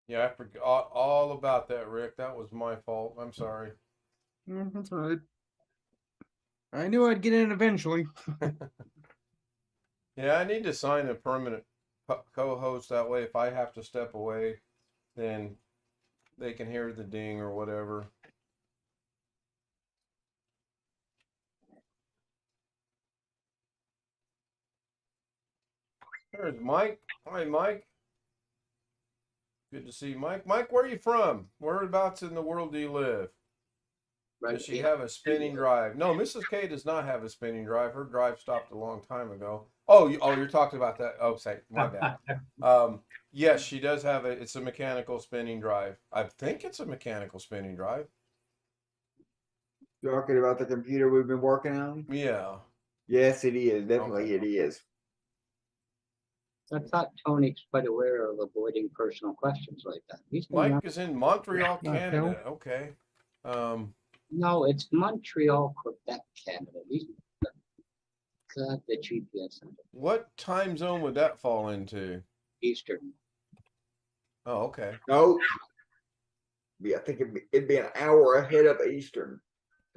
Yeah, I forgot all about that, Rick. That was my fault. I'm sorry. That's all right. I knew I'd get in eventually. Yeah, I need to sign a permanent co-host. That way, if I have to step away, then they can hear the ding or whatever. There's Mike. Hi, Mike. Good to see you, Mike. Mike, where are you from? Whereabouts in the world do you live? Does she have a spinning drive? No, Mrs. K does not have a spinning drive. Her drive stopped a long time ago. Oh, you're talking about that. Oh, say my bad. Yes, she does have it's a mechanical spinning drive. I think it's a mechanical spinning drive. Talking about the computer we've been working on? Yeah. Yes, it is. Definitely, it is. I thought Tony's quite aware of avoiding personal questions like that. Mike is in Montreal, Not Canada. Phil. Okay. No, it's Montreal, Quebec, Canada. God, the GPS center. What time zone would that fall into? Eastern. Oh, okay. No. Yeah, I think it'd be an hour ahead of Eastern.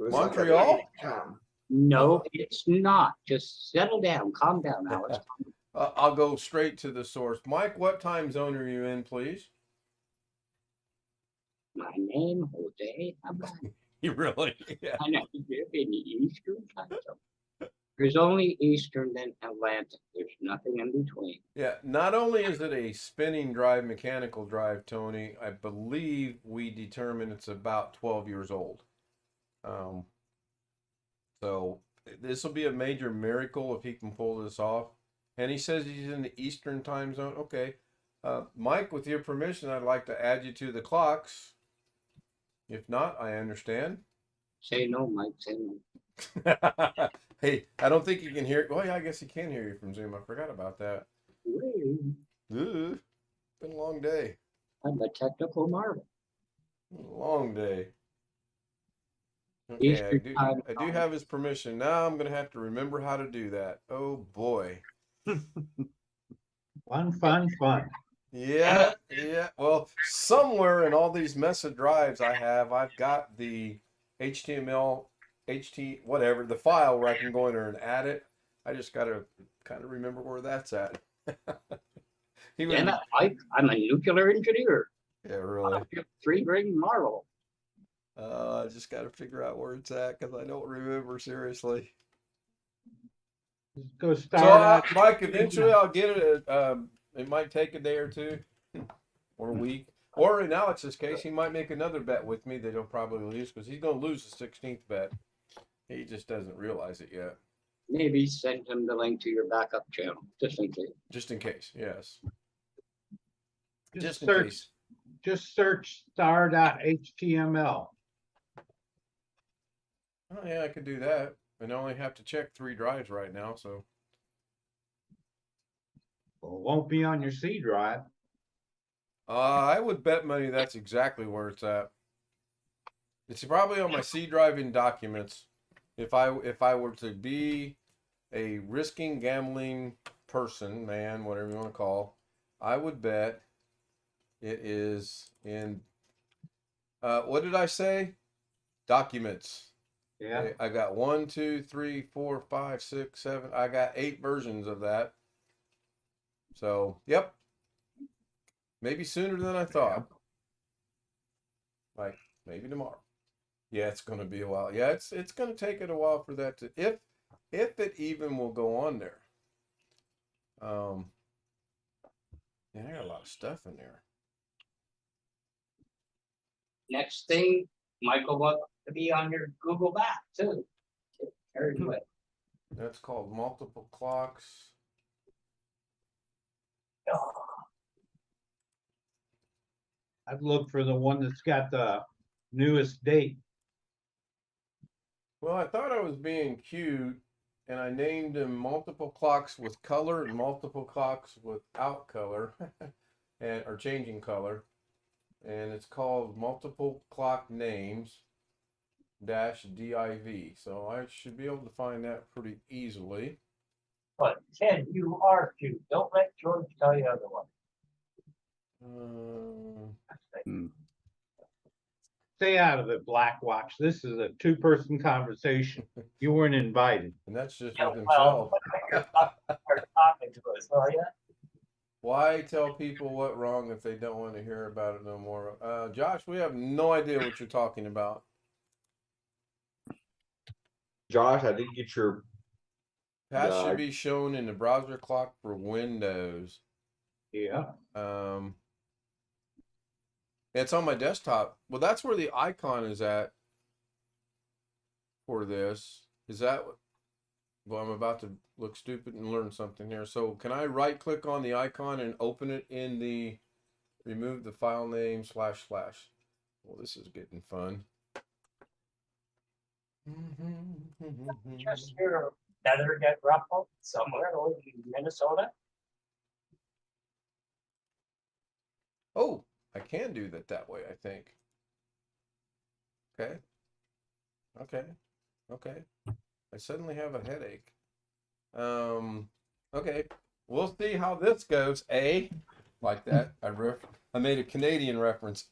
It was Montreal? Like a time. No, it's not. Just settle down, calm down, Alex. I'll go straight to the source. Mike, what time zone are you in, please? My name, Jose. You really? Yeah. I know you live in the Eastern time zone. There's only Eastern, then Atlantic. There's nothing in between. Yeah. Not only is it a spinning drive, mechanical drive, Tony, I believe we determined it's about 12 years old. So this will be a major miracle if he can pull this off. And he says he's in the Eastern time zone. Okay. Mike, with your permission, I'd like to add you to the clocks. If not, I understand. Say no, Mike. Say no. Hey, I don't think you can hear. Well, yeah, I guess he can hear you from Zoom. I forgot about that. Woo. Ugh, been a long day. I'm a technical marvel. Long day. Okay, Eastern time I do have his permission. Now I'm gonna have to remember how to do that. Oh boy. Fun. Yeah, yeah. Well, somewhere in all these message drives I've got the HTML, whatever, the file where I can go in there and add it. I just gotta kind of remember where that's at. Even, Yeah, Mike, I'm a nuclear engineer. yeah, really. Three-ring marvel. I just gotta figure out where it's at because I don't remember seriously. Just go So, start. Mike, eventually I'll get it. It might take a day or two, or a week. Or in Alex's case, he might make another bet with me that he'll probably lose because he's going to lose the 16th bet. He just doesn't realize it yet. Maybe send him the link to your backup channel, just in case. Just in case, yes. Just in search. case. Just search star.html. Oh yeah, I could do that. And I only have to check 3 drives right now, so. Well, it won't be on your C drive. I would bet money that's exactly where it's at. It's probably on my C drive in documents. If I were to be a risking gambling person, man, whatever you want to call, I would bet it is in what did I say? Documents. Yeah. I got 1, 2, 3, 4, 5, 6, 7. I got 8 versions of that. So, yep. Maybe sooner than I thought. Like maybe tomorrow. Yeah, it's going to be a while. Yeah, it's going to take it a while for that to if it even will go on there. Yeah, I got a lot of stuff in there. Next thing, Michael wants to be on your Google Map too. Very good. That's called multiple clocks. I'd look for the one that's got the newest date. Well, I thought I was being cute, and I named them multiple clocks with color and multiple clocks without color, and or changing color, and it's called multiple clock names -div. So I should be able to find that pretty easily. But Ted, you are cute. Don't let George tell you otherwise. Stay out of it, Blackwatch. This is a 2-person conversation. You weren't invited. And that's just Yeah, with himself. You're talking to us, will you? Why tell people what wrong if they don't want to hear about it no more? Josh, we have no idea what you're talking about. Josh, I did get your. That should be shown in the browser clock for Windows. Yeah. It's on my desktop. Well, that's where the icon is at for this. Is that what? Well, I'm about to look stupid and learn something here. So can I right click on the icon and open it in the remove the file name //? Well, this is getting fun. Just your feather get ruffled somewhere over in Minnesota. Oh, I can do that way, I think. Okay. I suddenly have a headache. Okay. We'll see how this goes. Like that. I made a Canadian reference.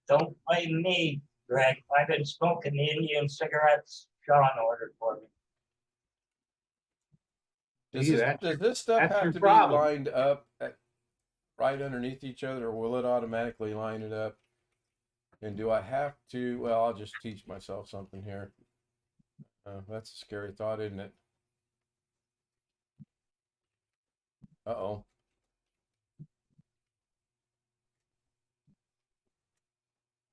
Don't blame me, Greg. I've been smoking the Indian cigarettes Sean ordered for me. See, Does this stuff that's have your to problem. be lined up right underneath each other, or will it automatically line it up? And do I have to? Well, I'll just teach myself something here. That's a scary thought, isn't it? Uh-oh.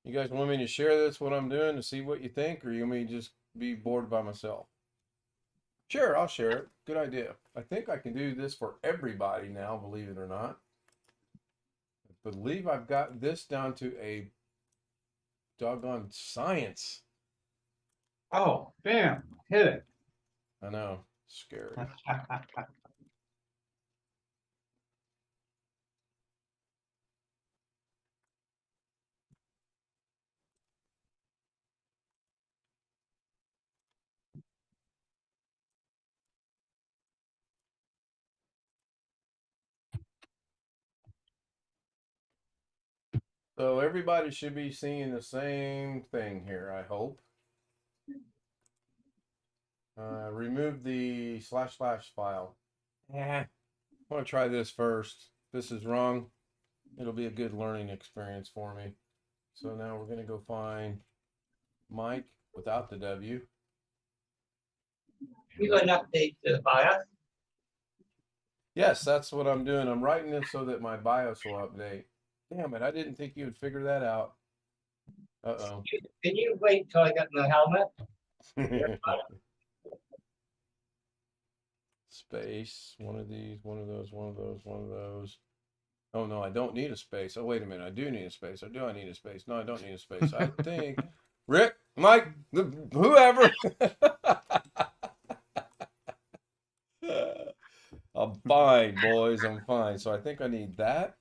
You guys want me to share this, what I'm doing, to see what you think, or you want me to just be bored by myself? Sure, I'll share it. Good idea. I think I can do this for everybody now, believe it or not. I believe I've got this down to a doggone science. Oh, bam, hit it. I know, scary. So everybody should be seeing the same thing here, I hope. Remove the / file. I want to try this first. If this is wrong, it'll be a good learning experience for me. So now we're going to go find Mike without the W. You going to update the BIOS? Yes, that's what I'm doing. I'm writing this so that my BIOS will update. Damn it, I didn't think you would figure that out. Uh-oh. Can you wait till I get in the helmet? Space, one of these, one of those, one of those, one of those. Oh no, I don't need a space. Oh, wait a minute, I do need a space. Or do I need a space? No, I don't need a space. I think Rick, Mike, whoever. I'm fine, boys. I'm fine. So I think I need that,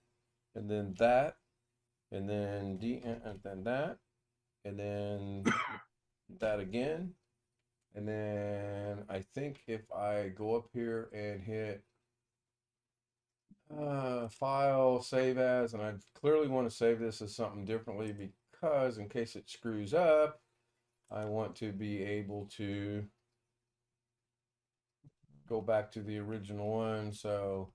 and then that, and then and then that, and then that again. And then I think if I go up here and hit file, save as, and I clearly want to save this as something differently because in case it screws up, I want to be able to go back to the original one. So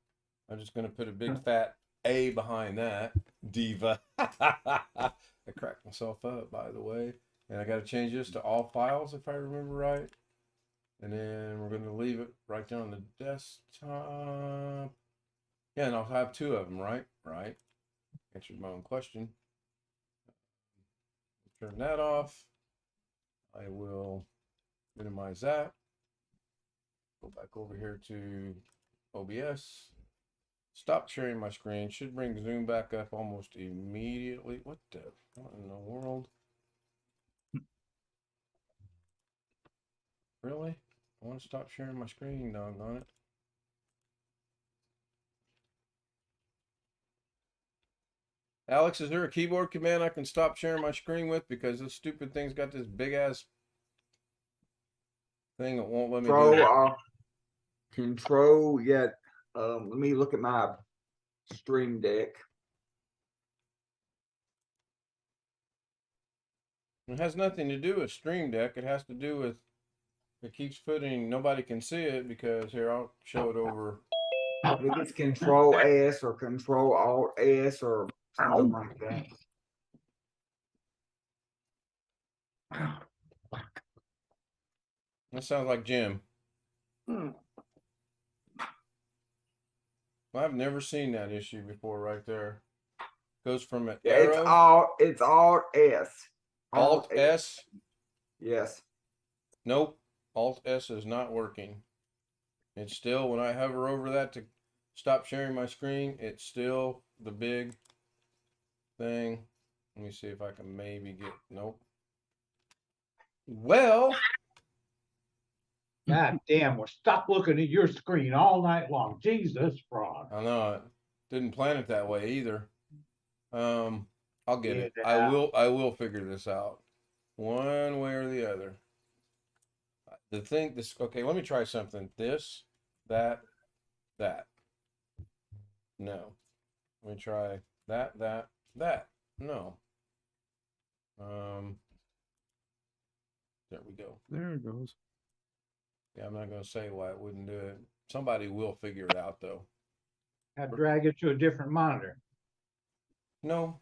I'm just going to put a big fat A behind that. Diva. I cracked myself up, by the way. And I got to change this to all files if I remember right. And then we're going to leave it right there on the desktop. Yeah, and I'll have two of them, right? Right. Answered my own question. Turn that off. I will minimize that. Go back over here to OBS. Stop sharing my screen. Should bring Zoom back up almost immediately. What in the world? Really? I want to stop sharing my screen, doggone it. Alex, is there a keyboard command I can stop sharing my screen with? Because this stupid thing's got this big ass thing that won't let me do it. Control, yeah. Let me look at my Stream Deck. It has nothing to do with Stream Deck. It has to do with it keeps putting nobody can see it because here I'll show it over. I think it's Control S or Control Alt S or something like that. That sounds like Jim. Well, I've never seen that issue before right there. Goes from an Yeah, arrow. it's Alt S. Alt S. Yes. Nope. Alt S is not working. It's still, when I hover over that to stop sharing my screen, it's still the big thing. Let me see if I can maybe get, nope. Well, God damn, well, stop looking at your screen all night long. Jesus, frog. I know it didn't plan it that way either. I'll get it. Yeah. I will figure this out one way or the other. The thing, okay, let me try something. This, that. No. Let me try that. No. There we go. There it goes. Yeah, I'm not gonna say why it wouldn't do it. Somebody will figure it out though. Have drag it to a different monitor. No,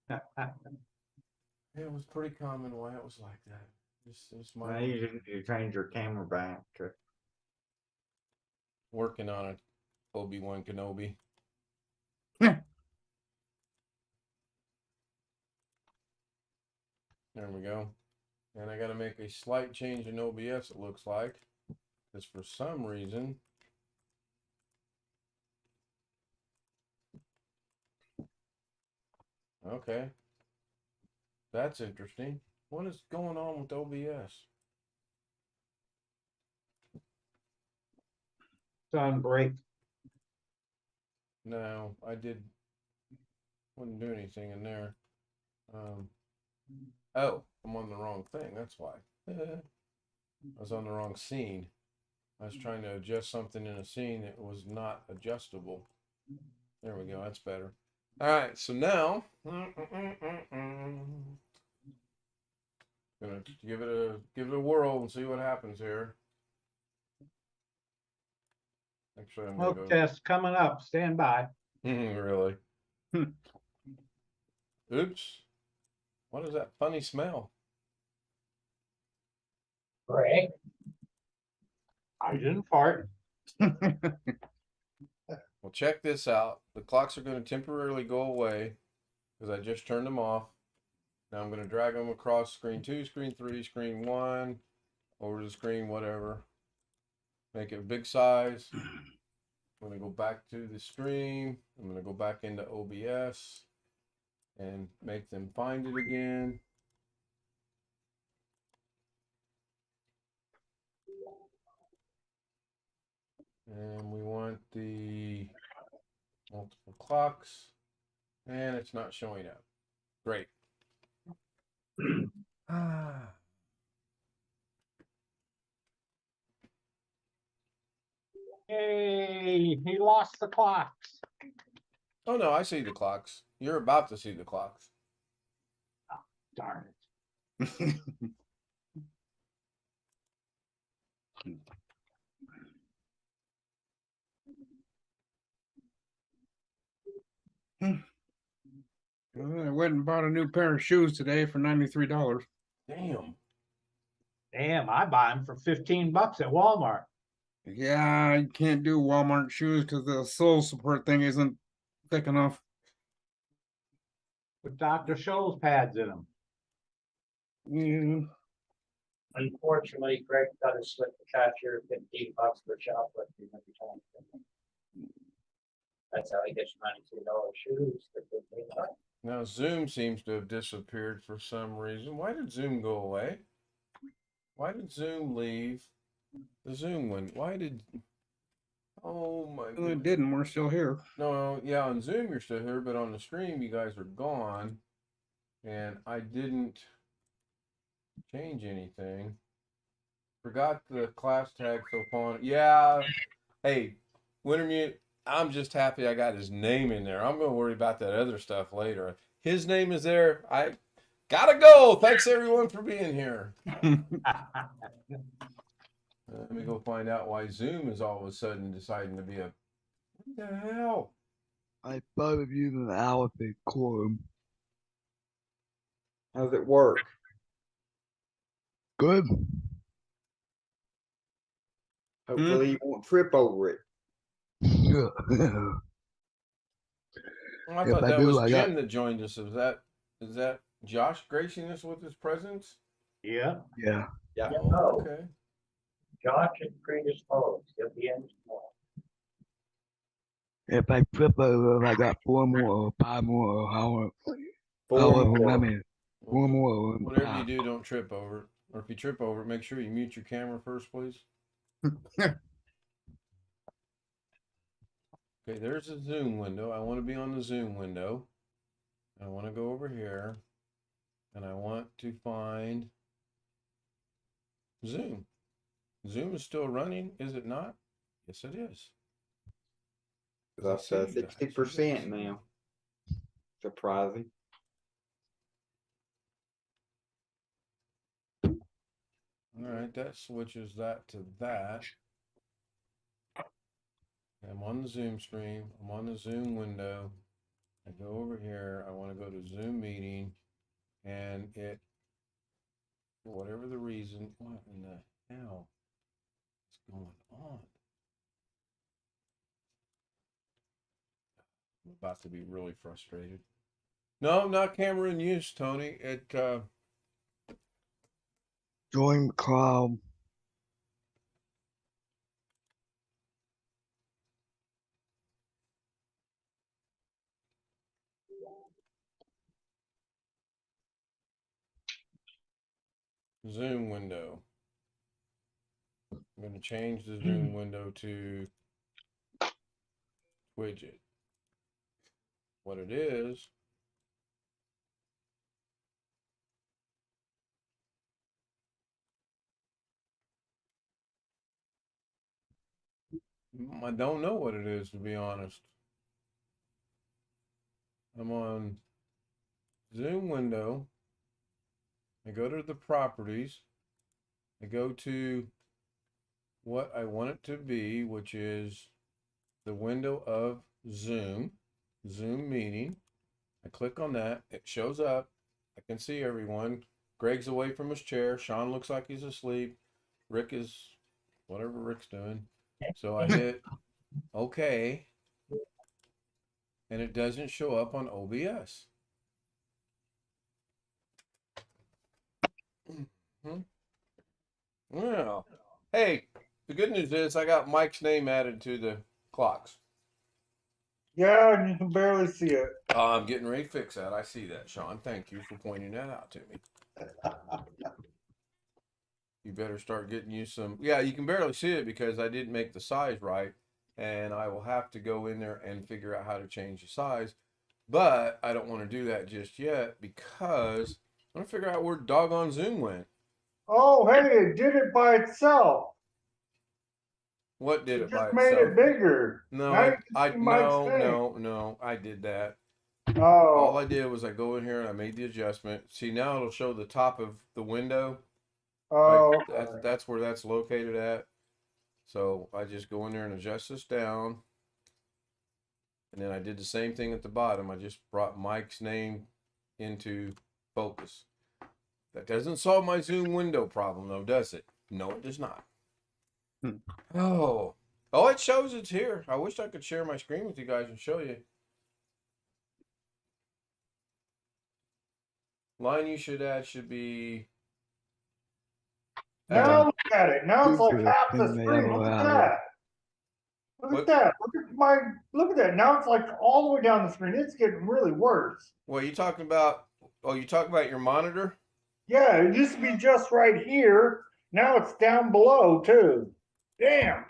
it was pretty common why it was like that. It's Now my you change your camera back to. working on it. Obi-Wan Kenobi. There we go. And I got to make a slight change in OBS, it looks like. Because for some reason. Okay. That's interesting. What is going on with OBS? It's on break. No, wouldn't do anything in there. Oh, I'm on the wrong thing. That's why. I was on the wrong scene. I was trying to adjust something in a scene that was not adjustable. There we go. That's better. All right. So now, gonna give it a whirl and see what happens here. Actually, I'm gonna Smoke test coming up. Stand by. Really? Oops. What is that funny smell? Greg, I didn't fart. Well, check this out. The clocks are going to temporarily go away because I just turned them off. Now I'm going to drag them across screen 2, screen 3, screen 1, over the screen, whatever. Make it a big size. I'm going to go back to the screen. I'm going to go back into OBS and make them find it again. And we want the multiple clocks, and it's not showing up. Great. Hey, he lost the clocks. Oh no, I see the clocks. You're about to see the clocks. Darn it. I went and bought a new pair of shoes today for $93. Damn. Damn, I buy them for $15 at Walmart. Yeah, I can't do Walmart shoes because the sole support thing isn't thick enough. With Dr. Scholl's pads in them. Yeah. unfortunately, Greg got to slip the cashier $15 for shoplifting every time. That's how he gets $93 shoes for $15. Now Zoom seems to have disappeared for some reason. Why did Zoom go away? Why did Zoom leave the Zoom one? Why did? Oh my Well, goodness. it didn't. We're still here. No, yeah, on Zoom you're still here, but on the stream you guys are gone, and I didn't change anything. Forgot the class tag so far. Yeah, hey, Wintermute, I'm just happy I got his name in there. I'm gonna worry about that other stuff later. His name is there. I gotta go. Thanks everyone for being here. Let me go find out why Zoom is all of a sudden deciding to be a. What the hell? I thought of using an elephant quorum. How's it work? Good. Hopefully you won't trip over it. Yeah. I If thought I that do, was I Jim got- that joined us. Is that Josh gracing us with his presence? Yeah. Yeah. Yeah. Oh, okay. Josh is predisposed. He'll be in tomorrow. If I trip over, I got 4 more or 5 more or however Four I more. mean, 4 more or Whatever you 5. do, don't trip over it. Or if you trip over it, make sure you mute your camera first, please. Okay, there's a Zoom window. I want to be on the Zoom window. I want to go over here. And I want to find Zoom. Zoom is still running, is it not? Yes, it is. It's up to 60% now. Surprising. right, that switches that to that. I'm on the Zoom stream. I'm on the Zoom window. I go over here. I want to go to Zoom meeting, and it, for whatever the reason, what in the hell is going on? I'm about to be really frustrated. No, not camera in use, Tony. It Join cloud. Zoom window. I'm going to change the Zoom window to widget. What it is, I don't know what it is, to be honest. I'm on Zoom window. I go to the properties. I go to what I want it to be, which is the window of Zoom meeting. I click on that. It shows up. I can see everyone. Greg's away from his chair. Sean looks like he's asleep. Rick is whatever Rick's doing. So I hit OK. And it doesn't show up on OBS. Well, hey, the good news is I got Mike's name added to the clocks. Yeah, and you can barely see it. I'm getting ready to fix that. I see that, Sean. Thank you for pointing that out to me. You better start getting you some. Yeah, you can barely see it because I didn't make the size right. And I will have to go in there and figure out how to change the size. But I don't want to do that just yet because I want to figure out where doggone Zoom went. Oh, hey, it did it by itself. What did It it by just made itself? it bigger. No, Now you can I see Mike's no, name. no, I did that. Oh, All I did was I go in here and I made the adjustment. See, now it'll show the top of the window. oh, Right? That's where that's located at. So I just go in there and adjust this down. And then I did the same thing at the bottom. I just brought Mike's name into focus. That doesn't solve my Zoom window problem though, does it? No, it does not. Oh, it shows it's here. I wish I could share my screen with you guys and show you. Line you should add should be. now look at it. Now it's like Good half the thing they screen. have Look at allowed it. that. Look at that. Look at that. Now it's like all the way down the screen. It's getting really worse. What are you talking about? Oh, you talking about your monitor? Yeah, it used to be just right here. Now it's down below too. Damn.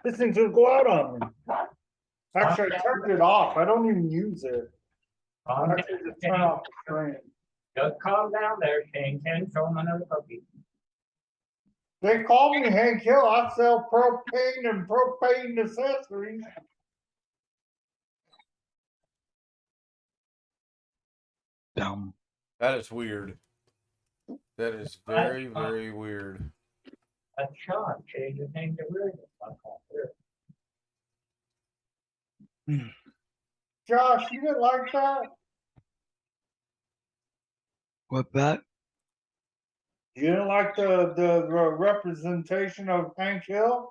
This thing's gonna go out on me. Actually, I turned it off. I don't even use it. I actually just turn off the screen. Just calm down there, Shane. Ken, show him another cookie. They call me Hank Hill. I sell propane and propane accessories. Dumb. That is weird. That is very, very weird. That's Sean. Change his name to William. Josh, you didn't like that? What that? You didn't like the representation of Hank Hill?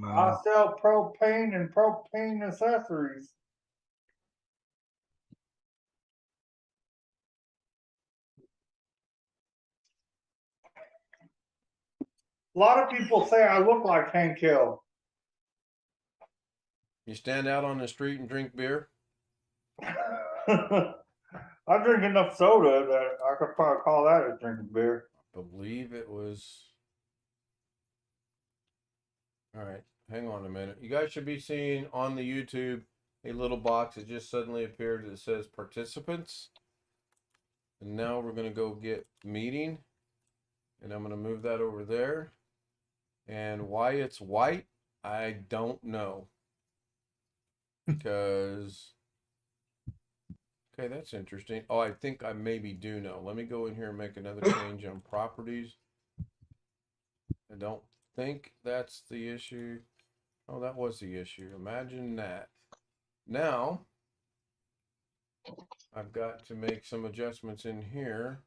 I No. sell propane and propane accessories. A lot of people say I look like Hank Hill. You stand out on the street and drink beer? I drink enough soda that I could probably call that a drinking beer. I believe it was. All right, hang on a minute. You guys should be seeing on the YouTube a little box that just suddenly appeared that says participants. And now we're going to go get meeting. And I'm going to move that over there. And why it's white, I don't know. Because Okay, that's interesting. Oh, I think I maybe do know. Let me go in here and make another change on properties. I don't think that's the issue. Oh, that was the issue. Imagine that. Now, I've got to make some adjustments in here.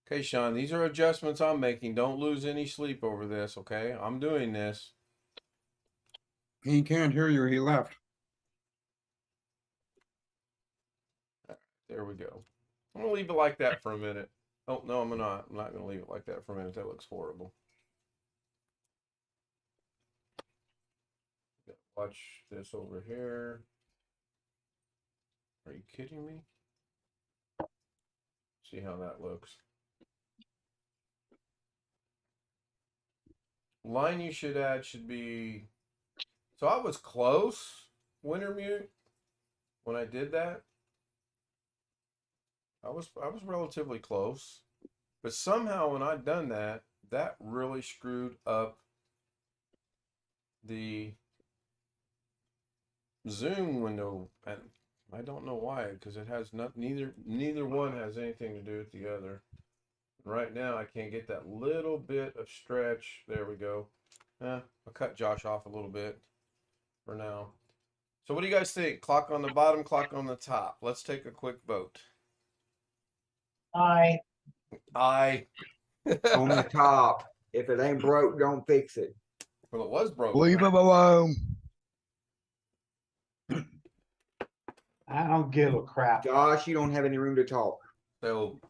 Okay, Sean, these are adjustments I'm making. Don't lose any sleep over this, okay? I'm doing this. He can't hear you. He left. There we go. I'm gonna leave it like that for a minute. Oh, no, I'm not. I'm not gonna leave it like that for a minute. That looks horrible. Watch this over here. Are you kidding me? See how that looks. Line you should add should be, so I was close, Wintermute, when I did that. I was relatively close. But somehow when I'd done that, that really screwed up the Zoom window, and I don't know why, because it has neither one has anything to do with the other. Right now, I can't get that little bit of stretch. There we go. I'll cut Josh off a little bit for now. So what do you guys think? Clock on the bottom, clock on the top. Let's take a quick vote. Aye. Aye. On the top. If it ain't broke, don't fix it. Well, it was broken. Leave him alone. I don't give a crap. Josh, you don't have any room to talk. So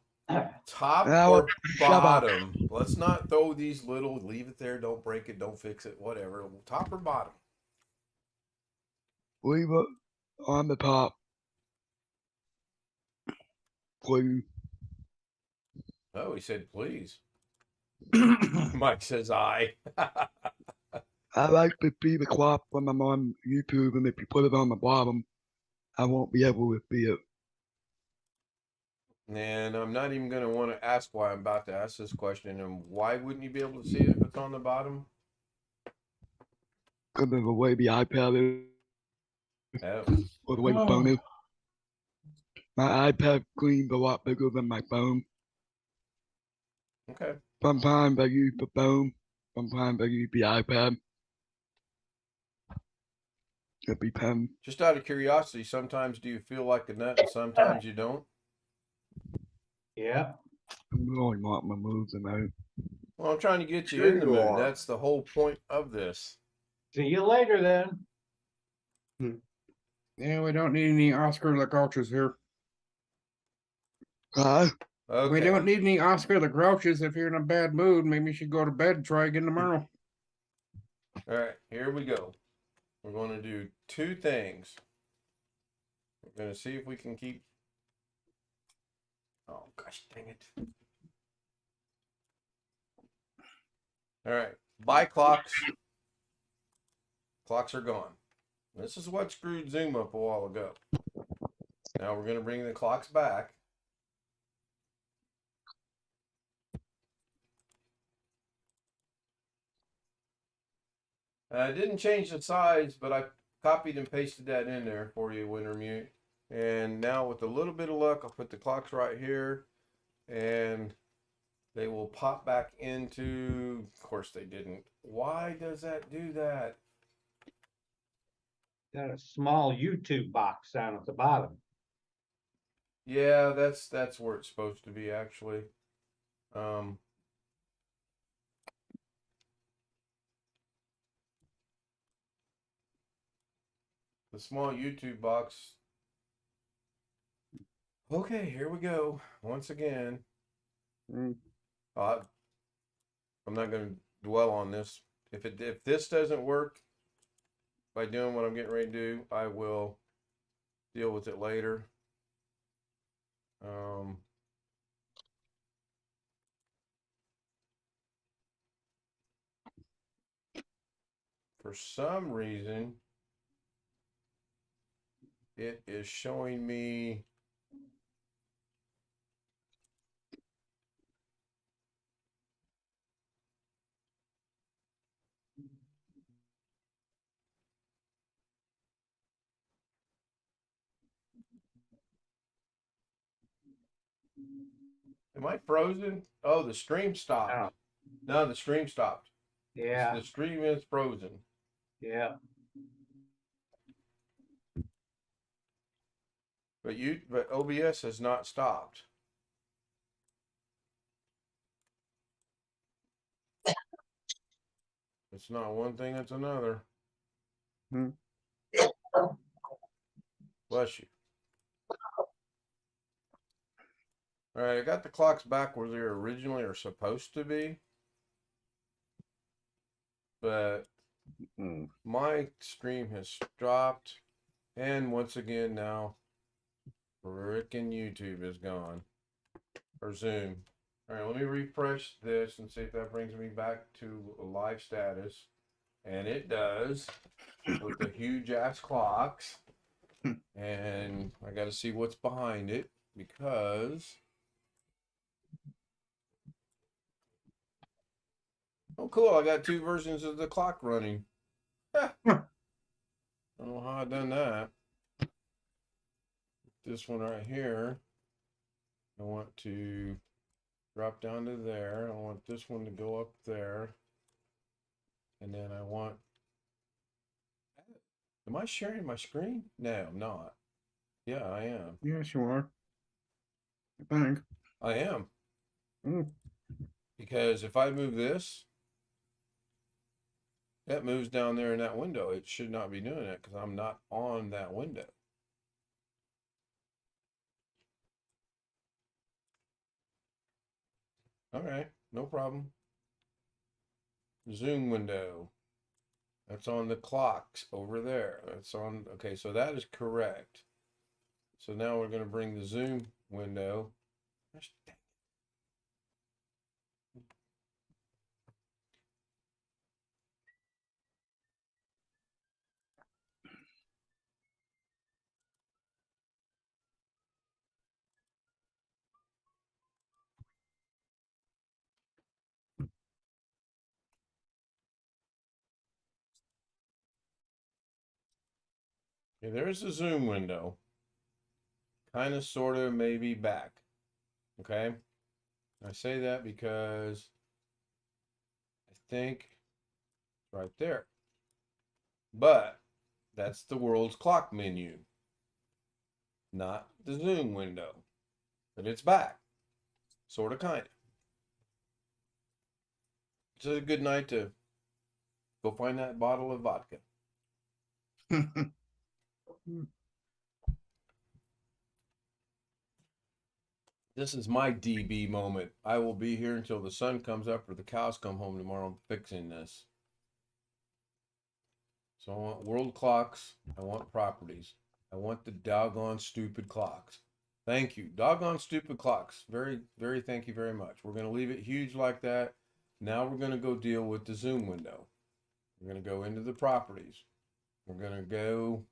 top Now, or shut up. bottom? Let's not throw these little, leave it there, don't break it, don't fix it, whatever. Top or bottom? Leave it on the top. Please. Oh, he said please. Mike says aye. I like to see the clock when I'm on YouTube, and if you put it on the bottom, I won't be able to see it. And I'm not even going to want to ask why I'm about to ask this question. And why wouldn't you be able to see it if it's on the bottom? Because of the way the iPad is, Oh. or the way the phone is. My iPad screen's a lot bigger than my phone. Okay. Sometimes I use the phone, sometimes I use the iPad. It depends. Just out of curiosity, sometimes do you feel like a nut and sometimes you don't? Yeah. I'm really not in the mood tonight. Well, I'm trying to get you Sure in the you mood. are. That's the whole point of this. See you later then. Yeah, we don't need any Oscar the Grouches here. Huh? Okay. We don't need any Oscar the Grouches. If you're in a bad mood, maybe you should go to bed and try again tomorrow. All right, here we go. We're going to do two things. We're going to see if we can keep. Oh, gosh dang it. All right, buy clocks. Clocks are gone. This is what screwed Zoom up a while ago. Now we're going to bring the clocks back. I didn't change the size, but I copied and pasted that in there for you, Wintermute. And now with a little bit of luck, I'll put the clocks right here and they will pop back into, of course they didn't. Why does that do that? Got a small YouTube box down at the bottom. Yeah, that's where it's supposed to be actually. The small YouTube box. Okay, here we go. Once again. I'm not going to dwell on this. If this doesn't work by doing what I'm getting ready to do, I will deal with it later. For some reason, it is showing me Am I frozen? Oh, the stream stopped. Oh. No, the stream stopped. Yeah, The stream is frozen. yeah. But OBS has not stopped. It's not one thing, it's another. Hmm. Bless you. All right, I got the clocks back where they originally are supposed to be. But Hmm. my stream has stopped. And once again now, frickin' YouTube is gone. Or Zoom. All right, let me refresh this and see if that brings me back to a live status. And it does, with the huge ass clocks. And I got to see what's behind it because. Oh, cool. I got 2 versions of the clock running. I don't know how I done that. This one right here, I want to drop down to there. I want this one to go up there. And then I want. Am I sharing my screen? No, I'm not. Yeah, I am. Yes, you are. I think. I am. Mm. Because if I move this, that moves down there in that window. It should not be doing that because I'm not on that window. Okay, no problem. Zoom window. That's on the clocks over there. That's on, okay, so that is correct. So now we're going to bring the zoom window. Okay, there's the zoom window. Kind of, sort of, maybe back. Okay. I say that because I think it's right there. But that's the world's clock menu, not the zoom window. But it's back. Sort of, kind of. It's a good night to go find that bottle of vodka. This is my DB moment. I will be here until the sun comes up or the cows come home tomorrow. I'm fixing this. So I want world clocks. I want properties. I want the doggone stupid clocks. Thank you. Doggone stupid clocks. Very, very thank you very much. We're going to leave it huge like that. Now we're going to go deal with the zoom window. We're going to go into the properties. We're going to go.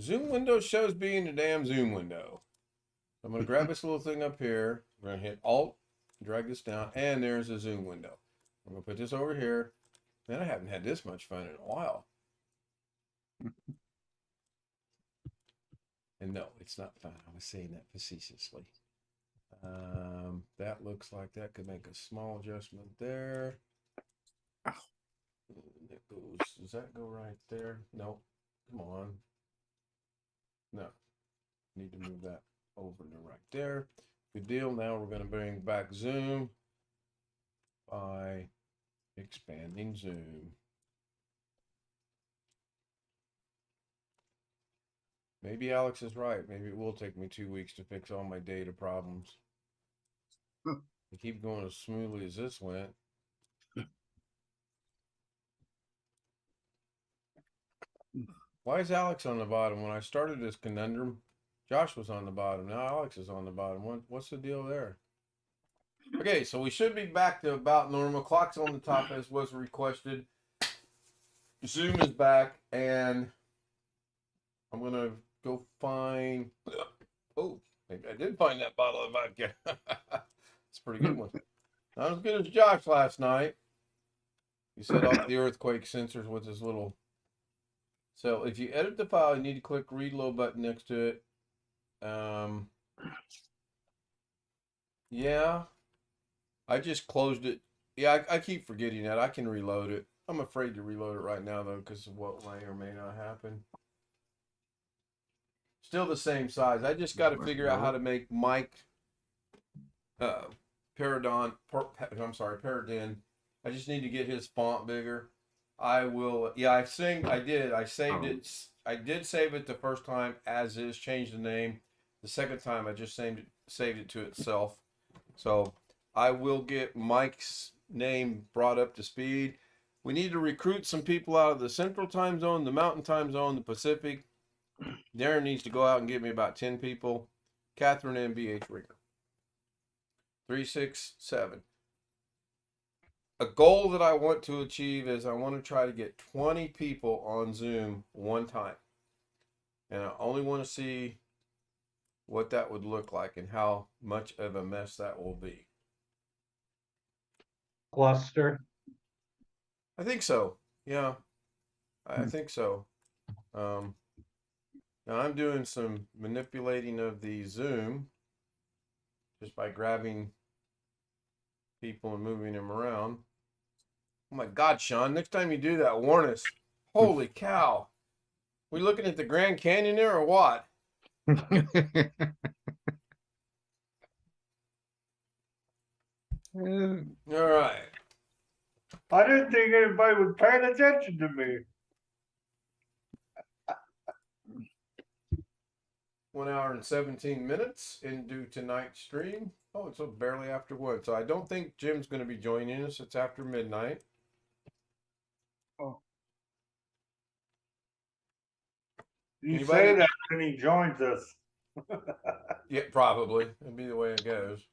Zoom window shows being a damn zoom window. I'm going to grab this little thing up here. We're going to hit Alt, drag this down, and there's a zoom window. I'm going to put this over here. Man, I haven't had this much fun in a while. And no, it's not fun. I was saying that facetiously. That looks like that could make a small adjustment there. That goes, does that go right there? No, come on. No, need to move that over to right there. Good deal. Now we're going to bring back zoom by expanding zoom. Maybe Alex is right. Maybe it will take me 2 weeks to fix all my data problems. I keep going as smoothly as this went. Why is Alex on the bottom? When I started this conundrum, Josh was on the bottom. Now Alex is on the bottom. What's the deal there? Okay, so we should be back to about normal. Clock's on the top as was requested. Zoom is back, and I'm going to go find... Oh, maybe I did find that bottle of vodka. It's a pretty good one. Not as good as Josh last night. He set off the earthquake sensors with his little... So if you edit the file, you need to click reload button next to it. Yeah, I just closed it. Yeah, I keep forgetting that. I can reload it. I'm afraid to reload it right now though, because of what may or may not happen. Still the same size. I just got to figure out how to make Mike Paradon. I'm sorry, Paradin. I just need to get his font bigger. I will. Yeah, I did. I saved it. I did save it the first time as is. Changed the name. The second time, I just saved it to itself. So I will get Mike's name brought up to speed. We need to recruit some people out of the Central Time Zone, the Mountain Time Zone, the Pacific. Darren needs to go out and get me about 10 people. Catherine and BH Ringer. 367. A goal that I want to achieve is I want to try to get 20 people on Zoom one time. And I only want to see what that would look like and how much of a mess that will be. Cluster. I think so. Yeah, I think so. Now I'm doing some manipulating of the Zoom just by grabbing people and moving them around. Oh my God, Sean, next time you do that, warn us. Holy cow. We looking at the Grand Canyon there or what? All right. I didn't think anybody was paying attention to me. 1 hour and 17 minutes into tonight's stream. Oh, it's barely after 1. So I don't think Jim's going to be joining us. It's after midnight. You Anybody? say that when he joins us. Yeah, probably. It'll be the way it goes.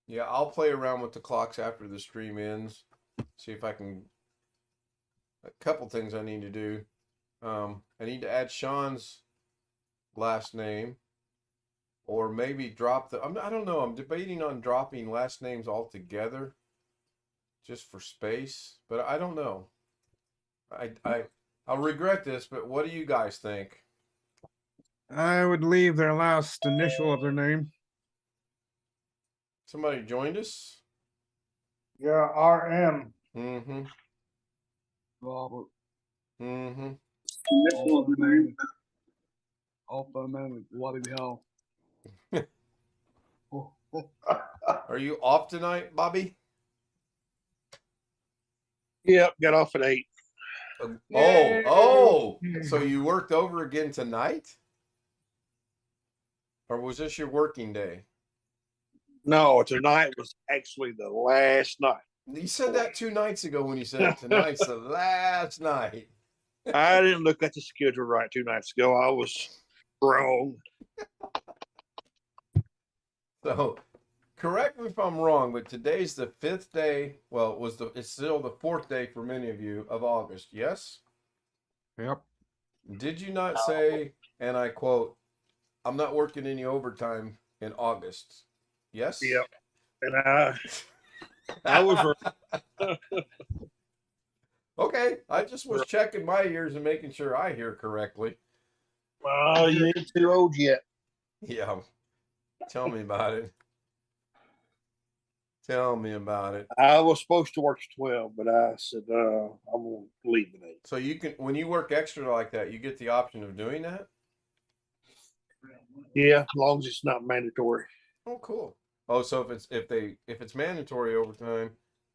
Yeah, I'll play around with the clocks after the stream ends. See if I can. A couple things I need to do. I need to add Sean's last name, or maybe drop the. I don't know. I'm debating on dropping last names altogether, just for space. But I don't know. I'll regret this. But what do you guys think? I would leave their last initial of their name. Somebody joined us. Yeah, RM. Mm-hmm. Robert. Mm-hmm. Also known, also known as Bloody Hell. Are you off tonight, Bobby? Yep, got off at 8. Oh, so you worked over again tonight? Or was this your working day? No, tonight was actually the last night. You said that 2 nights ago when you said tonight's the last night. I didn't look at the schedule right 2 nights ago. I was wrong. So, correct me if I'm wrong, but today's the 5th day. Well, it's still the 4th day for many of you of August. Yes? Yep. Did you not say, and I quote, I'm not working any overtime in August? Yes? Yep. And I was Okay, I just was checking my ears and making sure I hear correctly. well, you ain't too old yet. Yeah, tell me about it. Tell me about it. I was supposed to work 12, but I said I'm gonna leave at 8. So you can, when you work extra like that, you get the option of doing that? Yeah, as long as it's not mandatory. Oh, cool. Oh, so if it's mandatory overtime,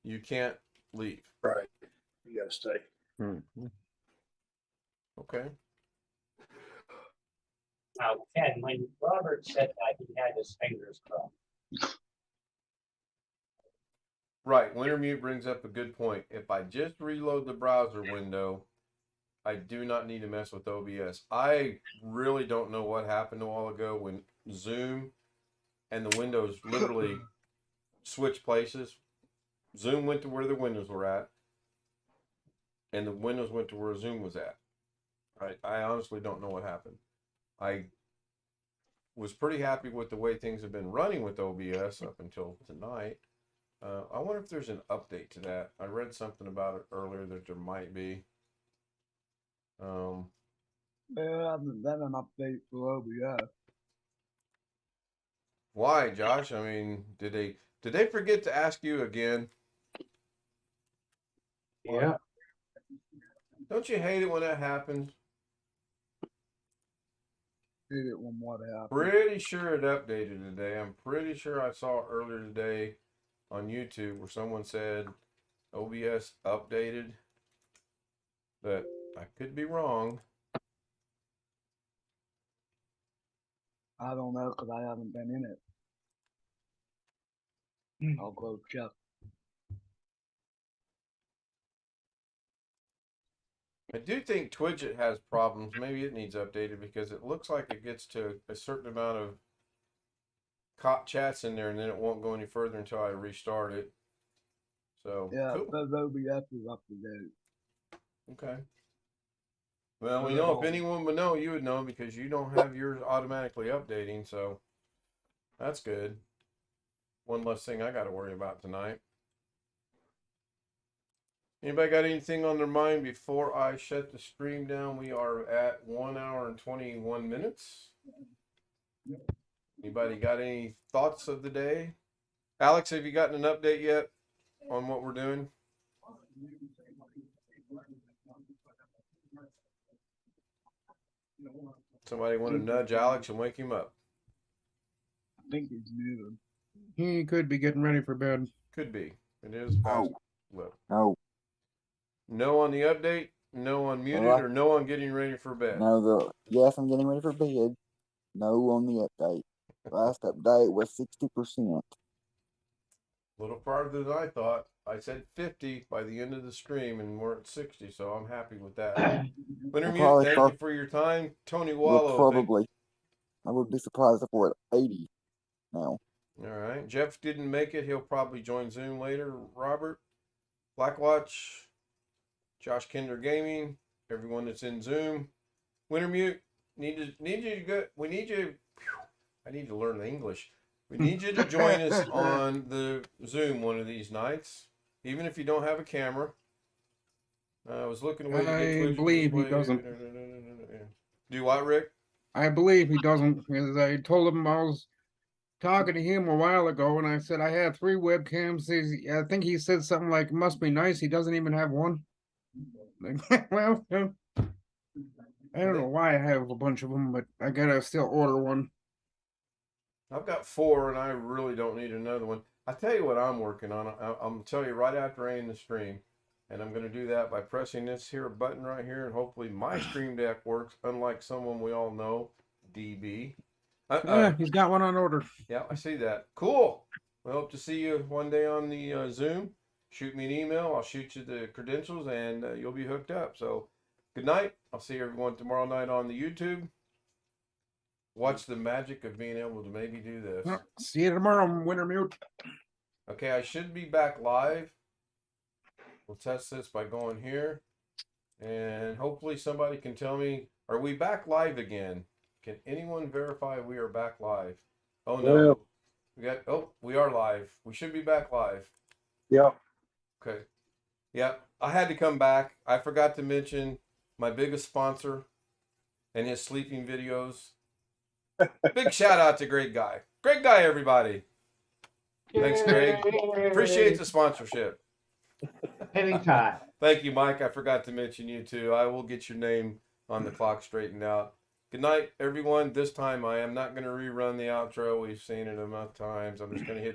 you can't leave. Right. You gotta stay. Okay. Now, Ken, when Robert said that, he had his fingers crossed. Right. Wintermute brings up a good point. If I just reload the browser window, I do not need to mess with OBS. I really don't know what happened a while ago when Zoom and the windows literally switched places. Zoom went to where the windows were at, and the windows went to where Zoom was at. I honestly don't know what happened. I was pretty happy with the way things have been running with OBS up until tonight. I wonder if there's an update to that. I read something about it earlier that there might be. Yeah, I haven't done an update for OBS. Why, Josh? I mean, did they forget to ask you again? Yeah, Don't you hate it when that happens? Did it when what happened? Pretty sure it updated today. I'm pretty sure I saw earlier today on YouTube where someone said OBS updated, but I could be wrong. I don't know because I haven't been in it. I'll go check. I do think Twidget has problems. Maybe it needs updated because it looks like it gets to a certain amount of chats in there and then it won't go any further until I restart it. So, Yeah, cool. those OBS is up to date. Okay. Well, we They're know if all- anyone would know, you would know because you don't have yours automatically updating. So, that's good. One less thing I got to worry about tonight. Anybody got anything on their mind before I shut the stream down? We are at 1 hour and 21 minutes. Anybody got any thoughts of the day? Alex, have you gotten an update yet on what we're doing? Somebody want to nudge Alex and wake him up. I think he's muted. He could be getting ready for bed. Could be. It is past. Look. No, No on the update, no on muted, Well, I- or no on getting ready for bed. no, yes, I'm getting ready for bed. No on the update. Last update was 60%. A little farther than I thought. I said 50 by the end of the stream, and we're at 60, so I'm happy with that. Winter Mute, probably thank start- you for your time. Tony We'll Wallow, probably, I would be surprised if we're at 80 now. all right. Jeff didn't make it. He'll probably join Zoom later. Robert, Blackwatch, Josh Kinder Gaming, everyone that's in Zoom. Winter Mute, need you to go. We need you. I need to learn the English. We need you to join us on the Zoom one of these nights, even if you don't have a camera. I was looking away to get I Twitch to believe he display- doesn't. Do what, Rick? I believe he doesn't, because I told him I was talking to him a while ago, and I said I had 3 webcams. I think he said something like, "Must be nice." He doesn't even have one. Like, well, I don't know why I have a bunch of them, but I gotta still order one. I've got 4, and I really don't need another one. I tell you what I'm working on. I'm gonna tell you right after I end the stream, and I'm gonna do that by pressing this here button right here, and hopefully my Stream Deck works. Unlike someone we all know, DB. Yeah, he's got one on order. Yeah, I see that. Cool. We hope to see you one day on the Zoom. Shoot me an email. I'll shoot you the credentials, and you'll be hooked up. So, good night. I'll see everyone tomorrow night on the YouTube. Watch the magic of being able to maybe do this. Well, see you tomorrow, Winter Mute. Okay, I should be back live. We'll test this by going here. And hopefully somebody can tell me, are we back live again? Can anyone verify we are back live? Oh no. We are live. We should be back live. Yep. Okay. Yeah, I had to come back. I forgot to mention my biggest sponsor and his sleeping videos. Big shout out to Great Guy. Great Guy, everybody. Thanks, Greg. Appreciate the sponsorship. anytime. Thank you, Mike. I forgot to mention you too. I will get your name on the clock straightened out. Good night, everyone. This time I am not going to rerun the outro. We've seen it enough times. I'm just going to hit